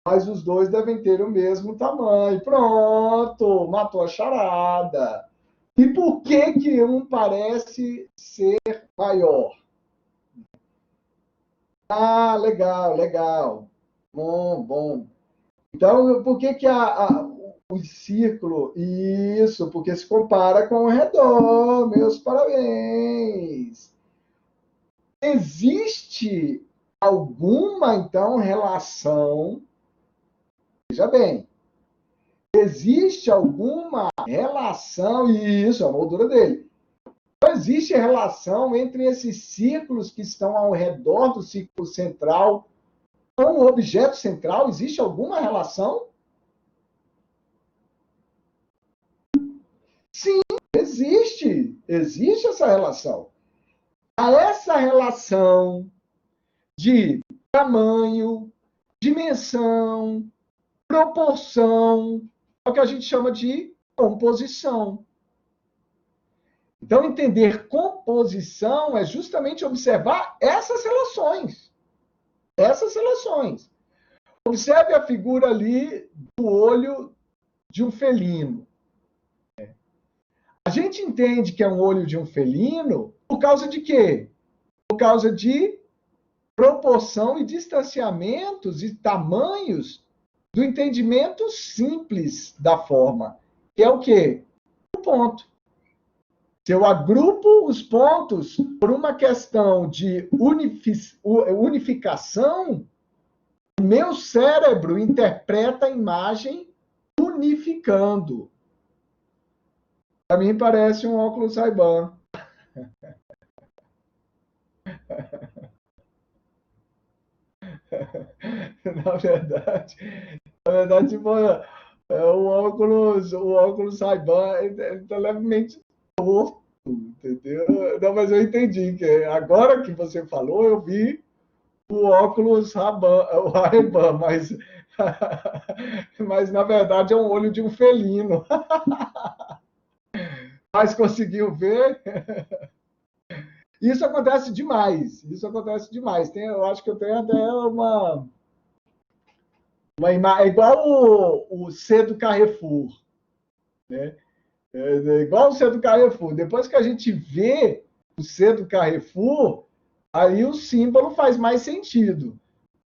mas os dois devem ter o mesmo tamanho. Pronto, matou a charada. E por que um parece ser maior? Ah, legal, legal. Bom, bom. Então, por que o círculo? Isso, porque se compara com o redor. Meus parabéns. Existe alguma, então, relação? Veja bem, existe alguma relação, e isso, a moldura dele. Não existe relação entre esses círculos que estão ao redor do círculo central com o objeto central? Existe alguma relação? Sim, existe. Existe essa relação. A essa relação de tamanho, dimensão, proporção, é o que a gente chama de composição. Então, entender composição é justamente observar essas relações. Essas relações. Observe a figura ali do olho de um felino. A gente entende que é um olho de um felino por causa de quê? Por causa de proporção e distanciamentos e tamanhos do entendimento simples da forma, que é o quê? O ponto. Se eu agrupo os pontos por uma questão de unificação, o meu cérebro interpreta a imagem unificando. Para mim parece um óculos Ray-Ban. Na verdade, tipo, o óculos Ray-Ban está levemente torto, entendeu? Não, mas eu entendi que agora que você falou, eu vi o óculos Ray-Ban, mas na verdade é um olho de um felino. Mas conseguiu ver? Isso acontece demais. Isso acontece demais. Eu acho que eu tenho até uma imagem. É igual o C do Carrefour. Né? É igual o C do Carrefour. Depois que a gente vê o C do Carrefour, aí o símbolo faz mais sentido.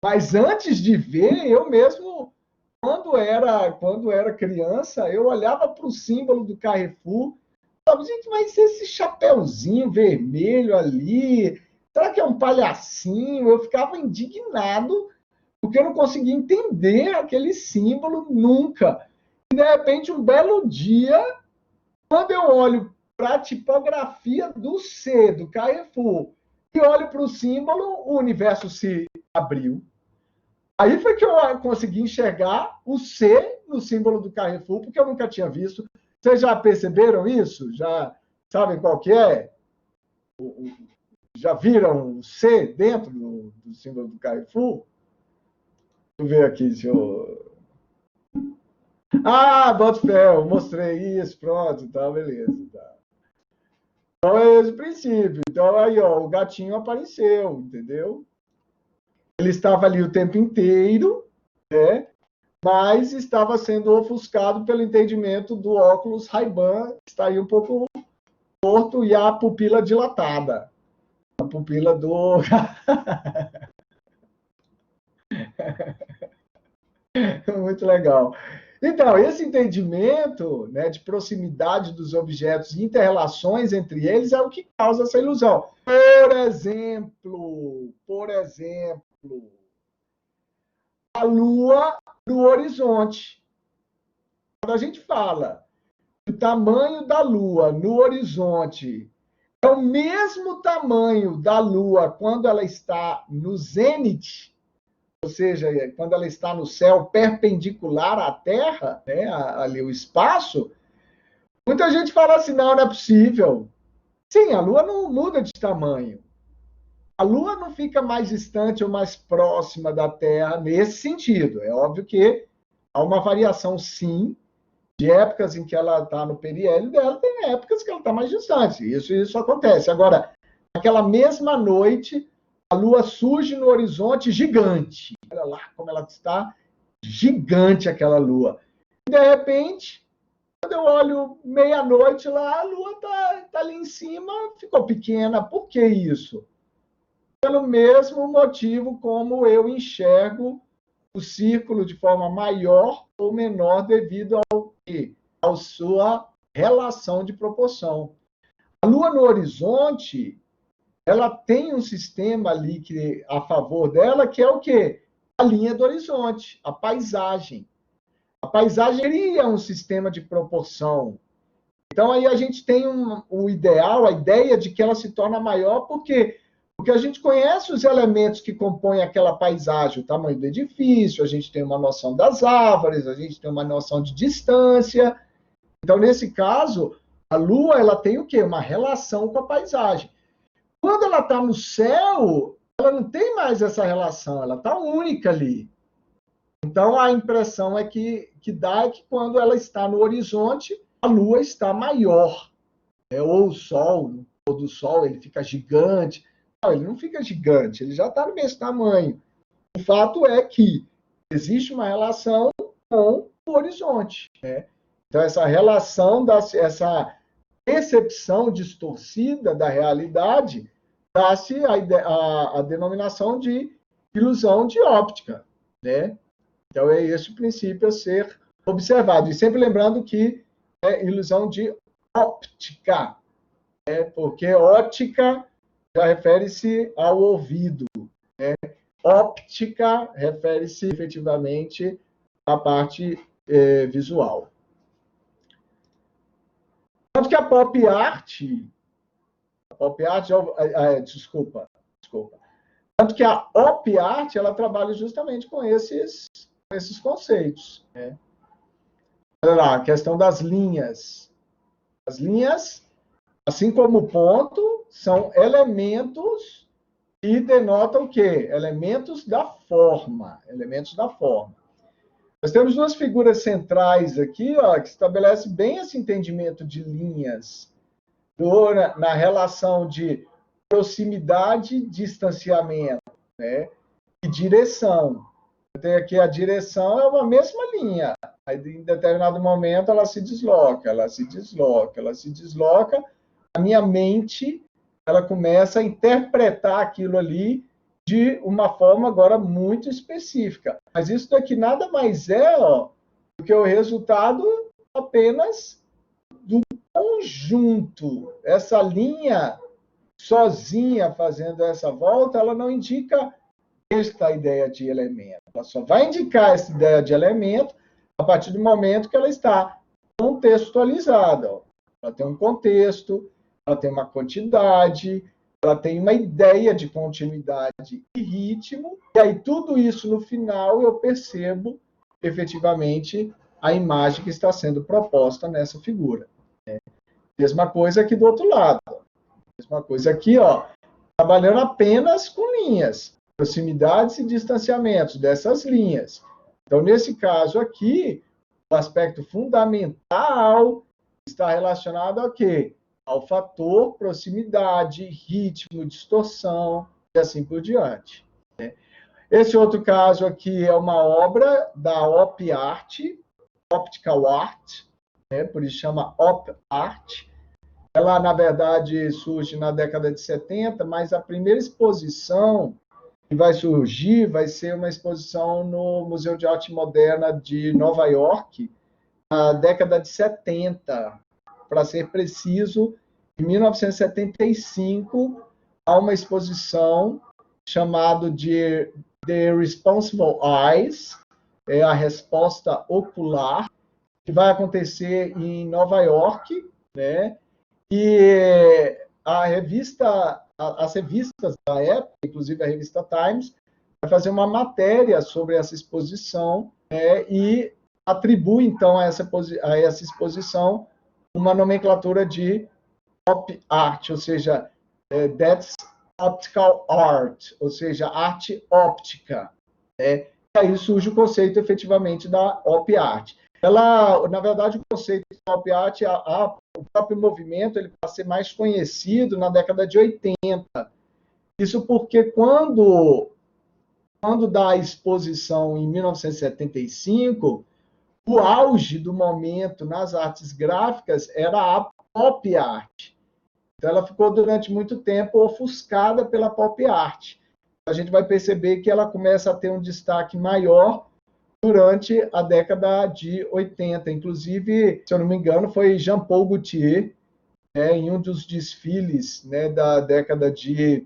Mas antes de ver, eu mesmo, quando era criança, eu olhava para o símbolo do Carrefour. Gente, mas esse chapeuzinho vermelho ali, será que é um palhacinho? Eu ficava indignado porque eu não conseguia entender aquele símbolo nunca. E, de repente, um belo dia, quando eu olho para a tipografia do C, do Carrefour, e olho para o símbolo, o universo se abriu. Aí foi que eu consegui enxergar o C no símbolo do Carrefour, porque eu nunca tinha visto. Vocês já perceberam isso? Já sabem qual que é? Já viram o C dentro do símbolo do Carrefour? Deixa eu ver aqui se eu... Ah, boto fé, eu mostrei isso, pronto, tá, beleza. Tá. Então é esse o princípio. Então aí, ó, o gatinho apareceu, entendeu? Ele estava ali o tempo inteiro, né? Mas estava sendo ofuscado pelo entendimento do óculos Ray-Ban, que está aí um pouco torto, e a pupila dilatada. A pupila do... Muito legal. Então, esse entendimento, né, de proximidade dos objetos e interrelações entre eles é o que causa essa ilusão. Por exemplo, a Lua no horizonte. Quando a gente fala do tamanho da Lua no horizonte, é o mesmo tamanho da Lua quando ela está no zênite, ou seja, quando ela está no céu perpendicular à Terra, né, ali o espaço, muita gente fala assim, não é possível. Sim, a Lua não muda de tamanho. A Lua não fica mais distante ou mais próxima da Terra nesse sentido. É óbvio que há uma variação, sim, de épocas em que ela está no periélio dela, tem épocas que ela está mais distante. Isso acontece. Agora, naquela mesma noite, a Lua surge no horizonte gigante. Olha lá como ela está gigante, aquela Lua. E, de repente, quando eu olho meia-noite lá, a Lua está ali em cima, ficou pequena. Por que isso? Pelo mesmo motivo como eu enxergo o círculo de forma maior ou menor devido à sua relação de proporção. A Lua no horizonte, ela tem um sistema ali a favor dela, que é o quê? A linha do horizonte, a paisagem. A paisagem seria um sistema de proporção. Então, aí a gente tem o ideal, a ideia de que ela se torna maior, porque a gente conhece os elementos que compõem aquela paisagem, o tamanho do edifício, a gente tem uma noção das árvores, a gente tem uma noção de distância. Então, nesse caso, a Lua ela tem o quê? Uma relação com a paisagem. Quando ela está no céu, ela não tem mais essa relação, ela está única ali. Então, a impressão que dá é que quando ela está no horizonte, a Lua está maior. Ou o Sol, no pôr do Sol, ele fica gigante. Não, ele não fica gigante, ele já está no mesmo tamanho. O fato é que existe uma relação com o horizonte. Né? Então, essa relação, essa percepção distorcida da realidade dá-se a denominação de ilusão de óptica, né? Então, é esse o princípio a ser observado. E sempre lembrando que é ilusão de óptica, né? Porque ótica já refere-se ao ouvido, né? Óptica refere-se efetivamente à parte visual. Tanto que a pop art, desculpa. Tanto que a op art, ela trabalha justamente com esses conceitos, né? Olha lá, a questão das linhas. As linhas, assim como o ponto, são elementos que denotam o quê? Elementos da forma. Elementos da forma. Nós temos duas figuras centrais aqui, ó, que estabelecem bem esse entendimento de linhas na relação de proximidade, distanciamento, né? E direção. Eu tenho aqui a direção, é uma mesma linha. Aí, em determinado momento, ela se desloca, ela se desloca, ela se desloca. A minha mente, ela começa a interpretar aquilo ali de uma forma agora muito específica. Mas isso daqui nada mais é, ó, do que o resultado apenas do conjunto. Essa linha sozinha fazendo essa volta, ela não indica esta ideia de elemento. Ela só vai indicar essa ideia de elemento a partir do momento que ela está contextualizada. Ó. Ela tem um contexto, ela tem uma quantidade, ela tem uma ideia de continuidade e ritmo, e aí tudo isso no final eu percebo efetivamente a imagem que está sendo proposta nessa figura. Né? Mesma coisa aqui do outro lado. Mesma coisa aqui, ó, trabalhando apenas com linhas, proximidades e distanciamentos dessas linhas. Então, nesse caso aqui, o aspecto fundamental está relacionado ao quê? Ao fator proximidade, ritmo, distorção e assim por diante. Né? Esse outro caso aqui é uma obra da Op Art, Optical Art, né? Por isso chama Op Art. Ela, na verdade, surge na década de 70, mas a primeira exposição que vai surgir vai ser uma exposição no Museu de Arte Moderna de Nova York, na década de 70. Para ser preciso, em 1975, há uma exposição chamada de The Responsible Eyes, a resposta ocular, que vai acontecer em Nova York, né? E as revistas da época, inclusive a revista Times, vai fazer uma matéria sobre essa exposição, né, e atribui, então, a essa exposição uma nomenclatura de Op Art, ou seja, that's optical art, ou seja, arte óptica. Né? E aí surge o conceito, efetivamente, da Op Art. Ela, na verdade, o conceito da Op Art, o próprio movimento, ele vai ser mais conhecido na década de 80. Isso porque quando dá a exposição em 1975, o auge do momento nas artes gráficas era a pop art. Então, ela ficou durante muito tempo ofuscada pela pop art. A gente vai perceber que ela começa a ter um destaque maior durante a década de 80. Inclusive, se eu não me engano, foi Jean-Paul Gaultier, né, em um dos desfiles, né, da década de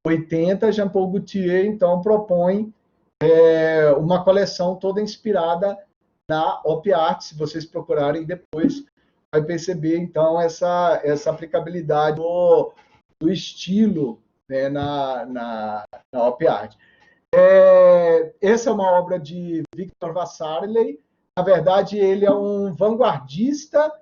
80, Jean-Paul Gaultier, então, propõe uma coleção toda inspirada na Op Art. Se vocês procurarem depois, vai perceber, então, essa aplicabilidade do estilo, né, na Op Art. Essa é uma obra de Victor Vasarely. Na verdade, ele é um vanguardista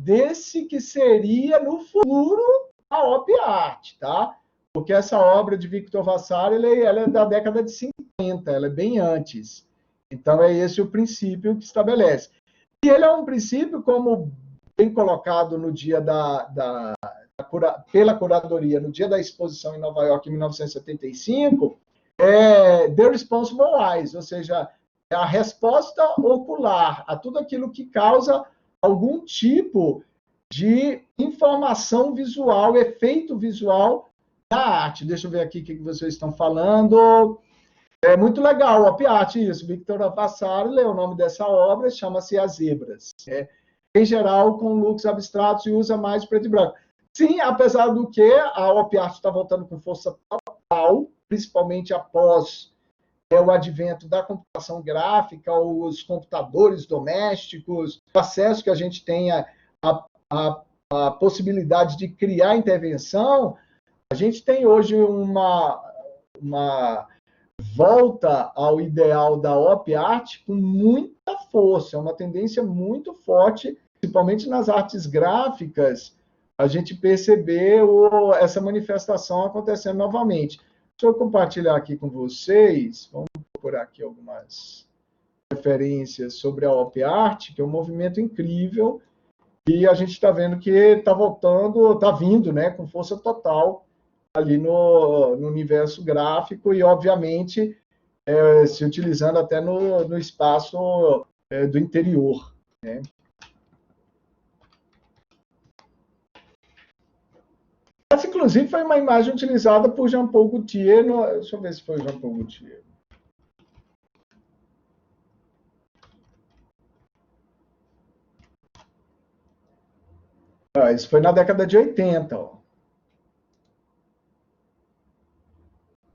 desse que seria, no futuro, a Op Art, tá? Porque essa obra de Victor Vasarely, ela é da década de 50, ela é bem antes. Então, é esse o princípio que estabelece. E ele é um princípio, como bem colocado no dia pela curadoria, no dia da exposição em Nova York, em 1975, The Responsible Eyes, ou seja, a resposta ocular a tudo aquilo que causa algum tipo de informação visual, efeito visual na arte. Deixa eu ver aqui o que vocês estão falando. É muito legal, o Op Art, isso. Victor Vasari leu o nome dessa obra, chama-se As Zebras. Em geral, com looks abstratos e usa mais preto e branco. Sim, apesar do que a Op Art está voltando com força total, principalmente após o advento da computação gráfica, os computadores domésticos, o acesso que a gente tem a possibilidade de criar intervenção, a gente tem hoje uma volta ao ideal da Op Art com muita força, é uma tendência muito forte, principalmente nas artes gráficas, a gente percebeu essa manifestação acontecendo novamente. Deixa eu compartilhar aqui com vocês, vamos procurar aqui algumas referências sobre a Op Art, que é um movimento incrível, e a gente está vendo que está voltando, está vindo, né, com força total ali no universo gráfico e, obviamente, se utilizando até no espaço do interior, né? Essa, inclusive, foi uma imagem utilizada por Jean-Paul Gaultier. Deixa eu ver se foi Jean-Paul Gaultier. Isso foi na década de 80. Ó.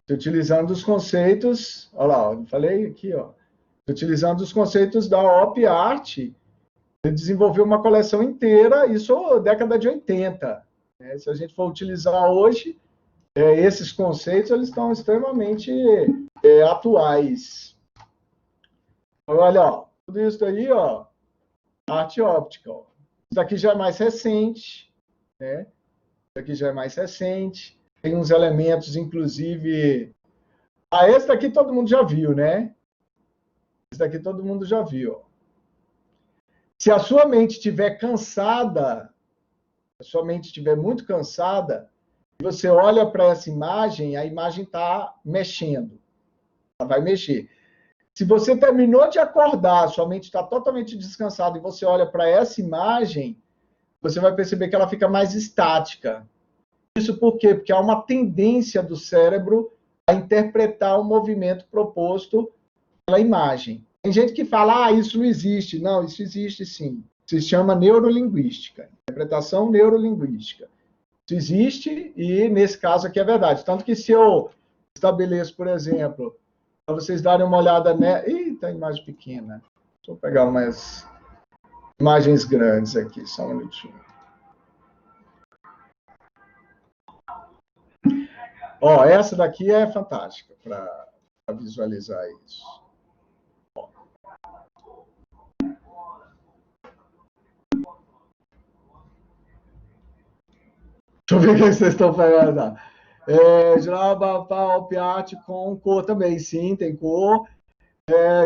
Utilizando os conceitos... Olha lá, eu falei aqui. Ó, utilizando os conceitos da Op Art, ele desenvolveu uma coleção inteira, isso década de 80. Né? Se a gente for utilizar hoje, esses conceitos eles estão extremamente atuais. Olha, ó, tudo isso aí, ó, arte óptica. Ó. Isso aqui já é mais recente, né? Isso aqui já é mais recente. Tem uns elementos, inclusive... esse daqui todo mundo já viu, né? Esse daqui todo mundo já viu. Se a sua mente estiver cansada, se a sua mente estiver muito cansada, você olha para essa imagem, a imagem está mexendo. Ela vai mexer. Se você terminou de acordar, sua mente está totalmente descansada e você olha para essa imagem, você vai perceber que ela fica mais estática. Isso por quê? Porque há uma tendência do cérebro a interpretar o movimento proposto pela imagem. Tem gente que fala, isso não existe. Não, isso existe sim. Se chama neurolinguística, interpretação neurolinguística. Isso existe e, nesse caso aqui, é verdade. Tanto que se eu estabeleço, por exemplo, para vocês darem uma olhada... Eita, imagem pequena. Deixa eu pegar umas imagens grandes aqui, só um minutinho. Ó, essa daqui é fantástica para visualizar isso. Ó. Deixa eu ver o que vocês estão pegando. Op Art com cor também, sim, tem cor.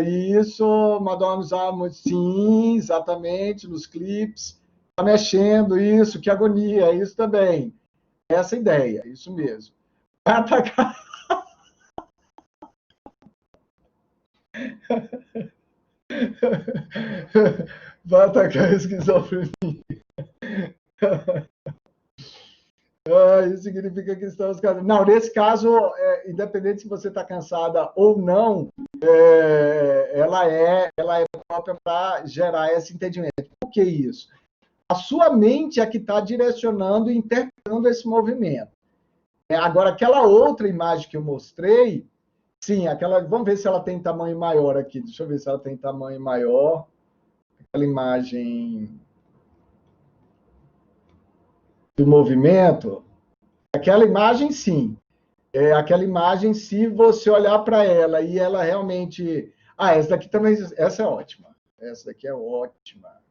Isso, Madonna usava, sim, exatamente, nos clipes. Está mexendo, isso, que agonia, isso também. Essa ideia, isso mesmo. Vai atacar. Vai atacar a esquizofrenia. Isso significa que estamos cansados. Não, nesse caso, independente se você está cansada ou não, ela é própria para gerar esse entendimento. Por que isso? A sua mente é que está direcionando e interpretando esse movimento. Agora, aquela outra imagem que eu mostrei, sim, aquela. Vamos ver se ela tem tamanho maior aqui. Deixa eu ver se ela tem tamanho maior. Aquela imagem do movimento. Aquela imagem, sim. Aquela imagem, se você olhar para ela e ela realmente... essa daqui também... Essa é ótima. Essa daqui é ótima.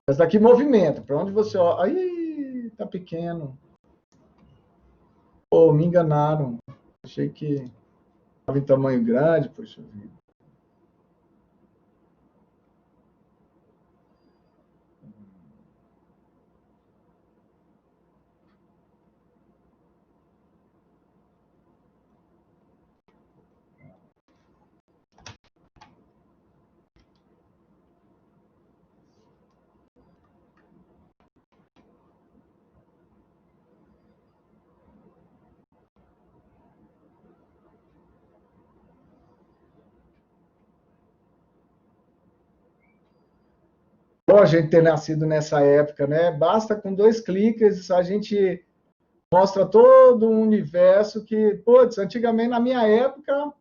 Essa daqui movimenta. Para onde você olha... Aí, tá pequeno. Pô, me enganaram. Achei que estava em tamanho grande, poxa vida. Bom a gente ter nascido nessa época, né? Basta com 2 cliques a gente mostra todo um universo que, putz, antigamente, na minha época,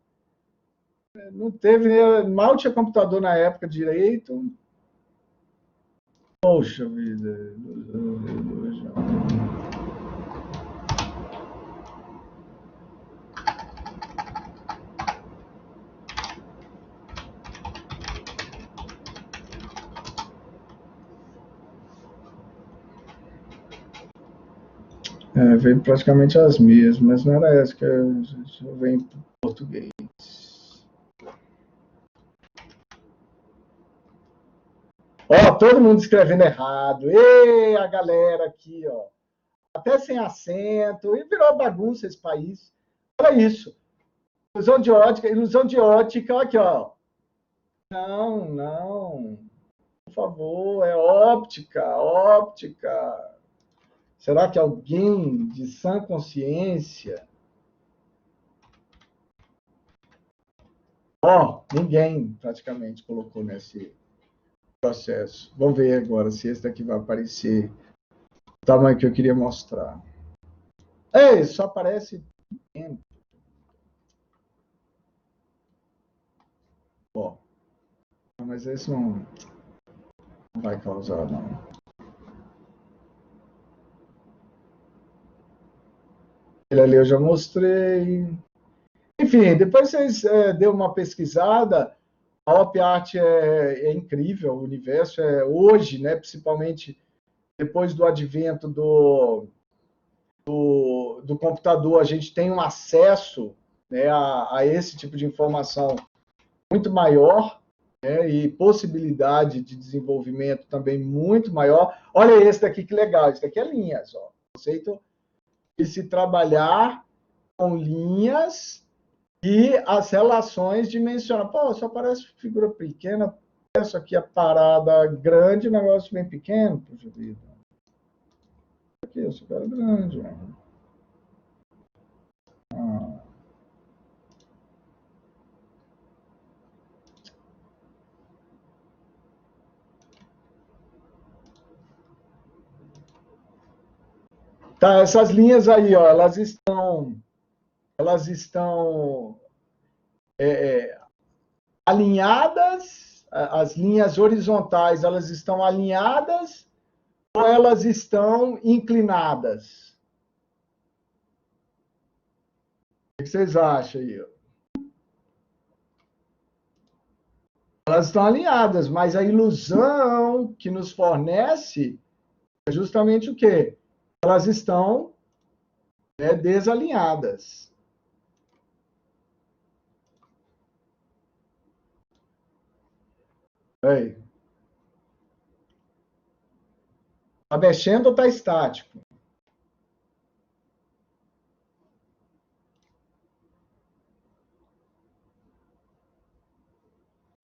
não teve, mal tinha computador na época direito. Poxa vida. Veio praticamente as mesmas, mas não era essa que eu venho em português. Ó, todo mundo escrevendo errado. E a galera aqui, ó. Até sem acento. E virou bagunça esse país. Olha isso. Ilusão de ótica, aqui, ó. Não, não. Por favor, é óptica, óptica. Será que alguém de sã consciência... Ó, ninguém praticamente colocou nesse processo. Vamos ver agora se esse daqui vai aparecer o tamanho que eu queria mostrar. Ei, só aparece pequeno. Ó, mas esse não vai causar, não. Ele ali eu já mostrei. Enfim, depois vocês dêem uma pesquisada. A OpArt é incrível, o universo é hoje, né, principalmente depois do advento do computador, a gente tem um acesso, né, a esse tipo de informação muito maior, né, e possibilidade de desenvolvimento também muito maior. Olha esse daqui que legal, esse daqui é linhas, ó. Conceito de se trabalhar com linhas e as relações dimensionais. Pô, só parece figura pequena, isso aqui é parada grande, negócio bem pequeno, puxa vida. Aqui, eu sou cara grande, mano. Ah. Tá, essas linhas aí, ó, elas estão alinhadas, as linhas horizontais, elas estão alinhadas ou elas estão inclinadas? O que vocês acham aí? Elas estão alinhadas, mas a ilusão que nos fornece é justamente o quê? Elas estão, né, desalinhadas. Aí. Está mexendo ou está estático?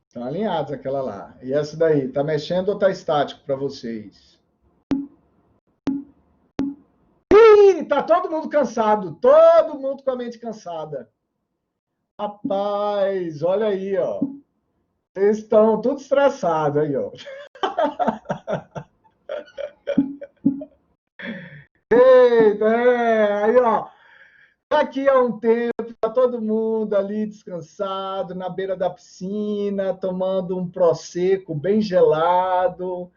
Estão alinhadas aquela lá. E essa daí, está mexendo ou está estático para vocês? Ih, tá todo mundo cansado, todo mundo com a mente cansada. Rapaz, olha aí, ó. Vocês estão tudo estressados aí, ó. Eita, aí, ó. Daqui a um tempo, tá todo mundo ali descansado, na beira da piscina, tomando um prosecco bem gelado.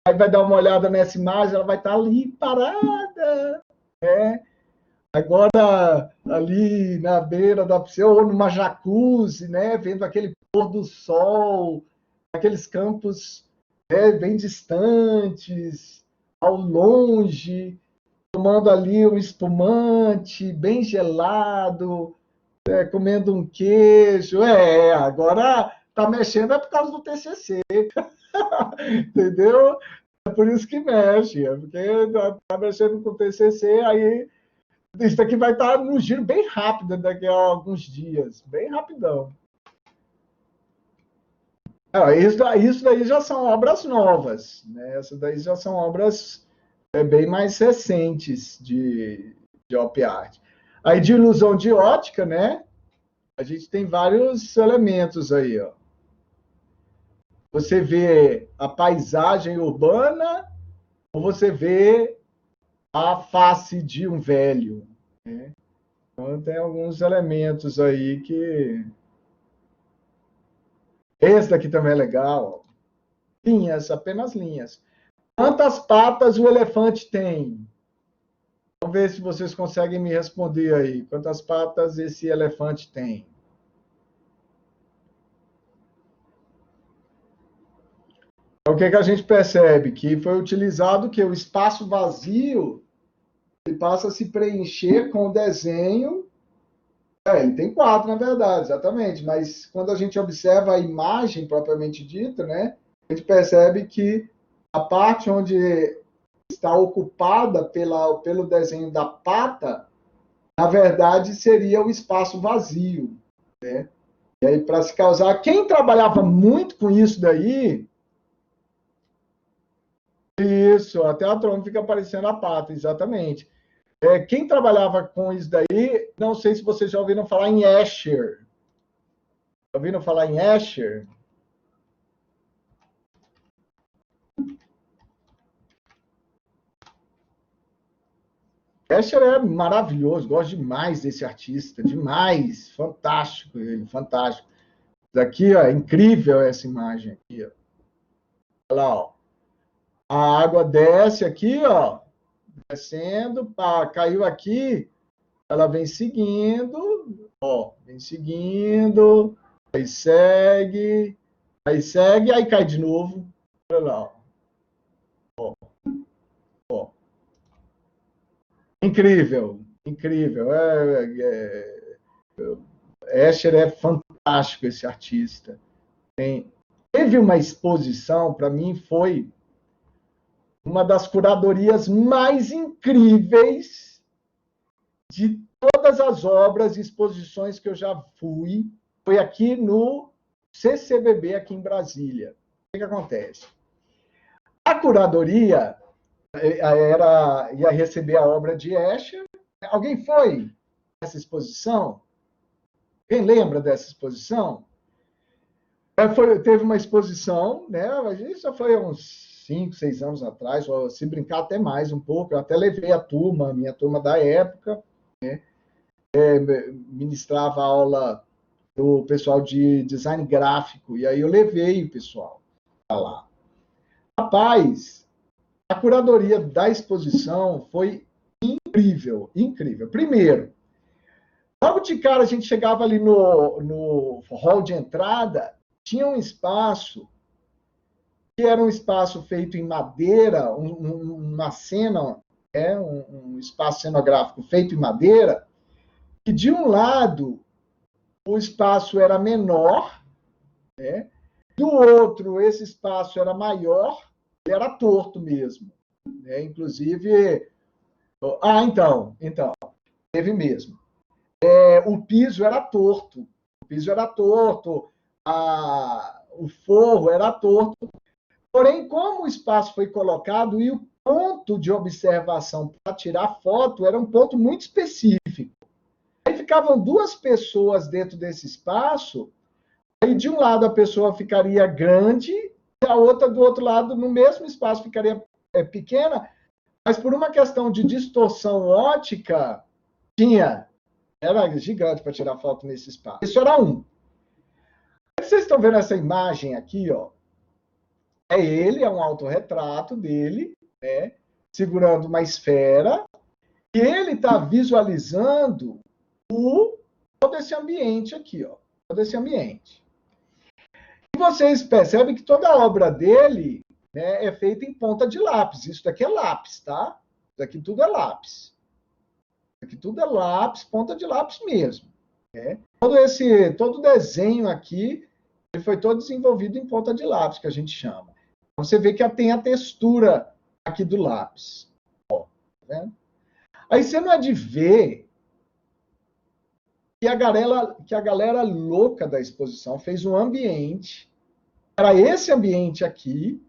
Aí vai dar uma olhada nessa imagem, ela vai estar ali parada, né? Agora, ali na beira da piscina, ou numa jacuzzi, né? Vendo aquele pôr do sol, aqueles campos, né, bem distantes, ao longe, tomando ali um espumante bem gelado, comendo um queijo. Agora tá mexendo é por causa do TCC, entendeu? É por isso que mexe, porque tá mexendo com o TCC, aí isso daqui vai estar no giro bem rápido daqui a alguns dias, bem rapidão. Isso daí já são obras novas, né? Essas daí já são obras bem mais recentes de OpArt. Aí de ilusão de ótica, né? A gente tem vários elementos aí, ó. Você vê a paisagem urbana ou você vê a face de um velho, né? Então, tem alguns elementos aí que... Esse daqui também é legal. Linhas, apenas linhas. Quantas patas o elefante tem? Vamos ver se vocês conseguem me responder aí. Quantas patas esse elefante tem? Então, o que a gente percebe? Que foi utilizado que o espaço vazio ele passa a se preencher com o desenho. Ele tem 4, na verdade, exatamente. Mas quando a gente observa a imagem propriamente dita, né, a gente percebe que a parte onde está ocupada pelo desenho da pata, na verdade, seria o espaço vazio, né? E aí, para se causar... Quem trabalhava muito com isso daí... Isso, até a tromba fica aparecendo a pata, exatamente. Quem trabalhava com isso daí, não sei se vocês já ouviram falar em Escher. Já ouviram falar em Escher? Escher é maravilhoso, gosto demais desse artista, demais, fantástico ele, fantástico. Daqui, ó, é incrível essa imagem aqui, ó. Olha lá, ó. A água desce aqui, ó, descendo, pá, caiu aqui, ela vem seguindo, ó, vem seguindo, aí segue, aí cai de novo. Olha lá, ó, ó. Incrível, incrível. Escher é fantástico esse artista. Teve uma exposição, para mim, foi uma das curadorias mais incríveis de todas as obras e exposições que eu já fui. Foi aqui no CCBB, aqui em Brasília. O que acontece? A curadoria ia receber a obra de Escher. Alguém foi nessa exposição? Quem lembra dessa exposição? Teve uma exposição, né? Isso já foi uns 5, 6 anos atrás, ou se brincar até mais um pouco. Eu até levei a turma, minha turma da época, né? Ministrava aula do pessoal de design gráfico, e aí eu levei o pessoal para lá. Rapaz, a curadoria da exposição foi incrível, incrível. Primeiro, logo de cara a gente chegava ali no hall de entrada, tinha um espaço que era um espaço feito em madeira, uma cena, um espaço cenográfico feito em madeira, e de um lado o espaço era menor, né? Do outro esse espaço era maior, era torto mesmo, né? Inclusive, então, teve mesmo. O piso era torto, o forro era torto. Porém, como o espaço foi colocado e o ponto de observação para tirar foto era um ponto muito específico. Aí ficavam 2 pessoas dentro desse espaço, aí de um lado a pessoa ficaria grande, e a outra do outro lado, no mesmo espaço, ficaria pequena, mas por uma questão de distorção ótica, era gigante para tirar foto nesse espaço. Isso era um. Vocês estão vendo essa imagem aqui, ó? É um autorretrato dele, né, segurando uma esfera, e ele está visualizando todo esse ambiente aqui, ó, todo esse ambiente. E vocês percebem que toda a obra dele, né, é feita em ponta de lápis. Isso daqui é lápis, tá? Isso daqui tudo é lápis. Isso aqui tudo é lápis, ponta de lápis mesmo. Né? Todo desenho aqui, ele foi todo desenvolvido em ponta de lápis, que a gente chama. Você vê que tem a textura aqui do lápis. Ó, tá vendo? Aí você não é de ver que a galera louca da exposição fez um ambiente para esse ambiente aqui,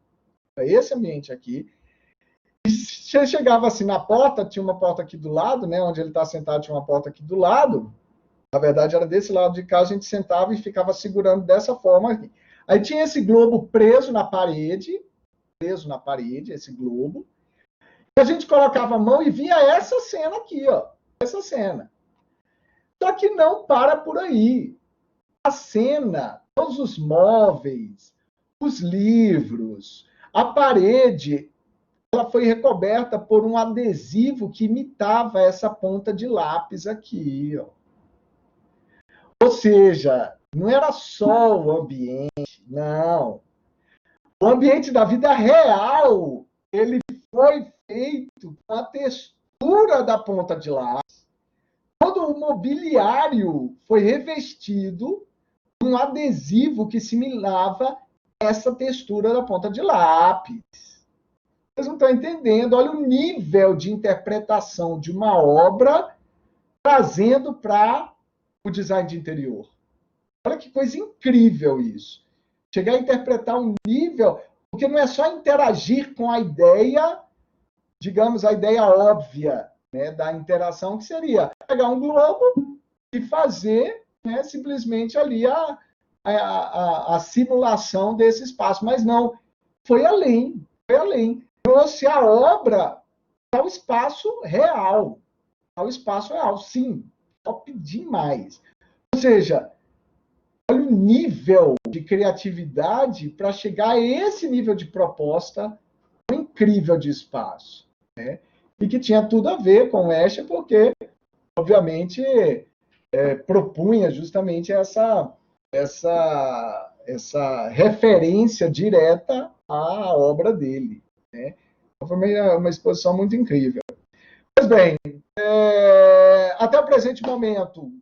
e você chegava assim na porta, tinha uma porta aqui do lado, né, onde ele está sentado tinha uma porta aqui do lado, na verdade era desse lado de cá, a gente sentava e ficava segurando dessa forma aqui. Aí tinha esse globo preso na parede, esse globo. A gente colocava a mão e via essa cena aqui, ó, essa cena. Só que não para por aí. A cena, todos os móveis, os livros, a parede, ela foi recoberta por um adesivo que imitava essa ponta de lápis aqui, ó. Ou seja, não era só o ambiente, não. O ambiente da vida real, ele foi feito com a textura da ponta de lápis. Todo o mobiliário foi revestido com um adesivo que simulava essa textura da ponta de lápis. Vocês não estão entendendo? Olha o nível de interpretação de uma obra trazendo para o design de interior. Olha que coisa incrível isso. Chegar a interpretar um nível, porque não é só interagir com a ideia, digamos, a ideia óbvia, né, da interação, que seria pegar um globo e fazer, né, simplesmente ali a simulação desse espaço. Mas não, foi além. Trouxe a obra ao espaço real. Sim. Top demais. Ou seja, olha o nível de criatividade para chegar a esse nível de proposta incrível de espaço, né? E que tinha tudo a ver com o Escher, porque, obviamente, propunha justamente essa referência direta à obra dele, né? Então, foi uma exposição muito incrível. Pois bem, até o presente momento,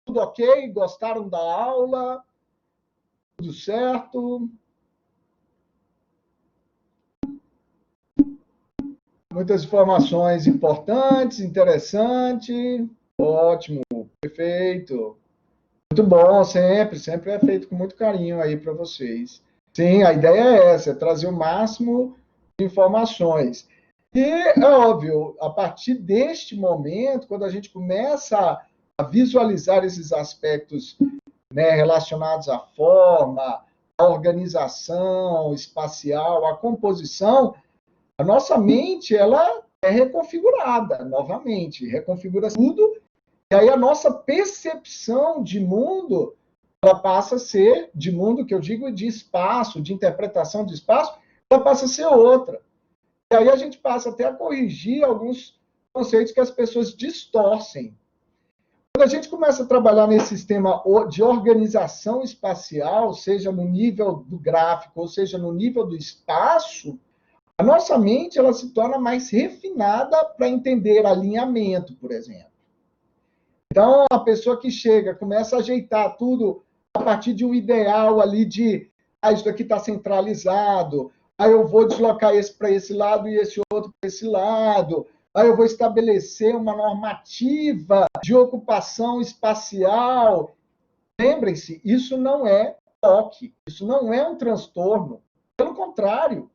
tudo ok? Gostaram da aula? Tudo certo? Muitas informações importantes, interessantes. Ótimo, perfeito. Muito bom, sempre é feito com muito carinho aí para vocês. Sim, a ideia é essa, é trazer o máximo de informações. E, é óbvio, a partir deste momento, quando a gente começa a visualizar esses aspectos, né, relacionados à forma, à organização espacial, à composição, a nossa mente ela é reconfigurada novamente, reconfigura tudo, e aí a nossa percepção de mundo ela passa a ser, de mundo que eu digo de espaço, de interpretação de espaço, ela passa a ser outra. E aí a gente passa até a corrigir alguns conceitos que as pessoas distorcem. Quando a gente começa a trabalhar nesse sistema de organização espacial, seja no nível do gráfico, ou seja no nível do espaço, a nossa mente ela se torna mais refinada para entender alinhamento, por exemplo. Então, a pessoa que chega, começa a ajeitar tudo a partir de um ideal ali de isso aqui está centralizado, aí eu vou deslocar esse para esse lado e esse outro para esse lado, aí eu vou estabelecer uma normativa de ocupação espacial. Lembrem-se, isso não é toque, isso não é um transtorno. Pelo contrário,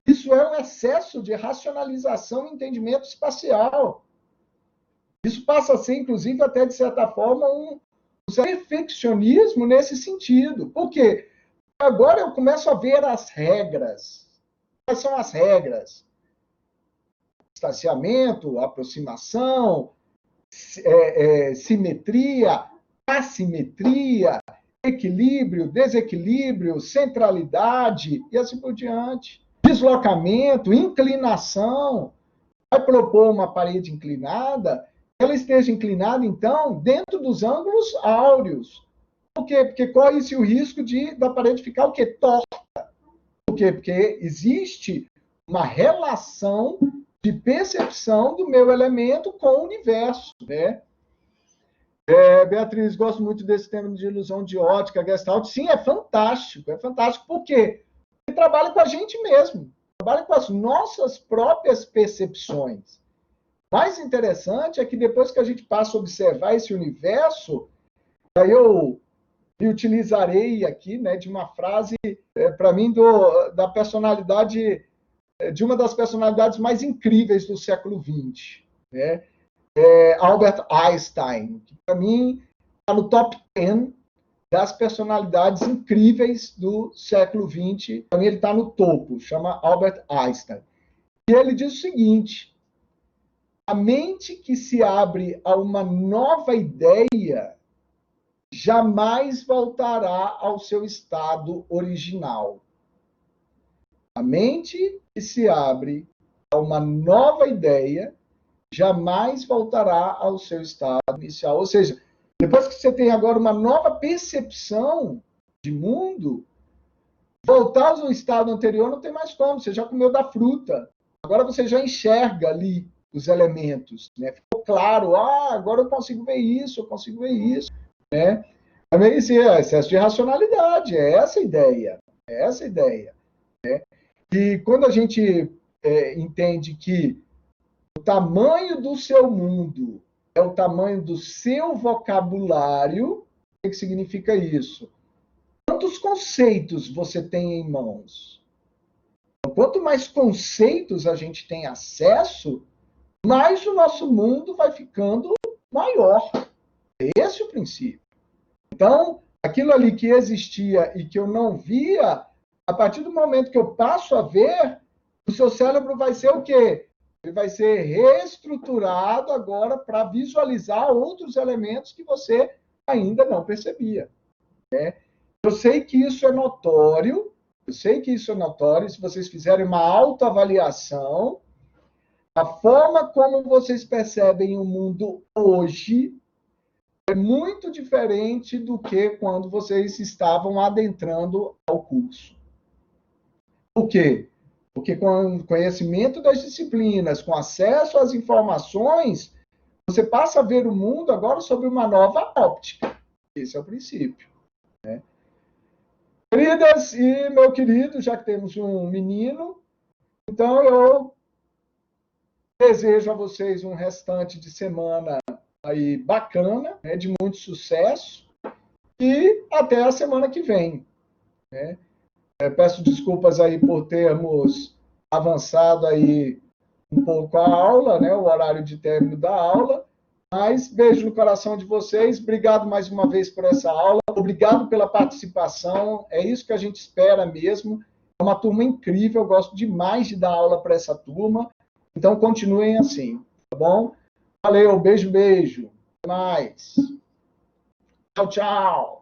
isso é um excesso de racionalização e entendimento espacial. Isso passa a ser, inclusive, até de certa forma, um perfeccionismo nesse sentido. Por quê? Agora eu começo a ver as regras. Quais são as regras? Distanciamento, aproximação, simetria, assimetria, equilíbrio, desequilíbrio, centralidade e assim por diante. Deslocamento, inclinação. Vai propor uma parede inclinada, ela esteja inclinada, então, dentro dos ângulos áureos. Por quê? Porque corre-se o risco da parede ficar o quê? Torta. Por quê? Porque existe uma relação de percepção do meu elemento com o universo, né? Beatriz, gosto muito desse tema de ilusão de ótica, Gestalt. Sim, é fantástico. É fantástico. Por quê? Porque trabalha com a gente mesmo. Trabalha com as nossas próprias percepções. Mais interessante é que depois que a gente passa a observar esse universo, aí eu utilizarei aqui, né, de uma frase, para mim, da personalidade, de uma das personalidades mais incríveis do século XX, né? Albert Einstein, que para mim está no top 10 das personalidades incríveis do século XX. Para mim, ele está no topo, chama Albert Einstein. E ele diz o seguinte: a mente que se abre a uma nova ideia jamais voltará ao seu estado original. A mente que se abre a uma nova ideia jamais voltará ao seu estado inicial. Ou seja, depois que você tem agora uma nova percepção de mundo, voltar ao estado anterior não tem mais como. Você já comeu da fruta. Agora você já enxerga ali os elementos. Né? Ficou claro, agora eu consigo ver isso, eu consigo ver isso. Né? Também esse excesso de racionalidade, é essa a ideia. É essa a ideia. Né? E quando a gente entende que o tamanho do seu mundo é o tamanho do seu vocabulário, o que significa isso? Quantos conceitos você tem em mãos? Quanto mais conceitos a gente tem acesso, mais o nosso mundo vai ficando maior. É esse o princípio. Então, aquilo ali que existia e que eu não via, a partir do momento que eu passo a ver, o seu cérebro vai ser o quê? Ele vai ser reestruturado agora para visualizar outros elementos que você ainda não percebia. Né? Eu sei que isso é notório, se vocês fizerem uma autoavaliação, a forma como vocês percebem o mundo hoje é muito diferente do que quando vocês estavam adentrando ao curso. Por quê? Porque com o conhecimento das disciplinas, com acesso às informações, você passa a ver o mundo agora sob uma nova óptica. Esse é o princípio. Né? Queridas e meu querido, já que temos um menino, então eu desejo a vocês um restante de semana aí bacana, né, de muito sucesso, e até a semana que vem. Né? Peço desculpas aí por termos avançado aí um pouco a aula, né, o horário de término da aula, mas beijo no coração de vocês, obrigado mais uma vez por essa aula, obrigado pela participação, é isso que a gente espera mesmo, é uma turma incrível, eu gosto demais de dar aula para essa turma, então continuem assim, tá bom? Valeu, beijo, beijo, até mais. Tchau, tchau.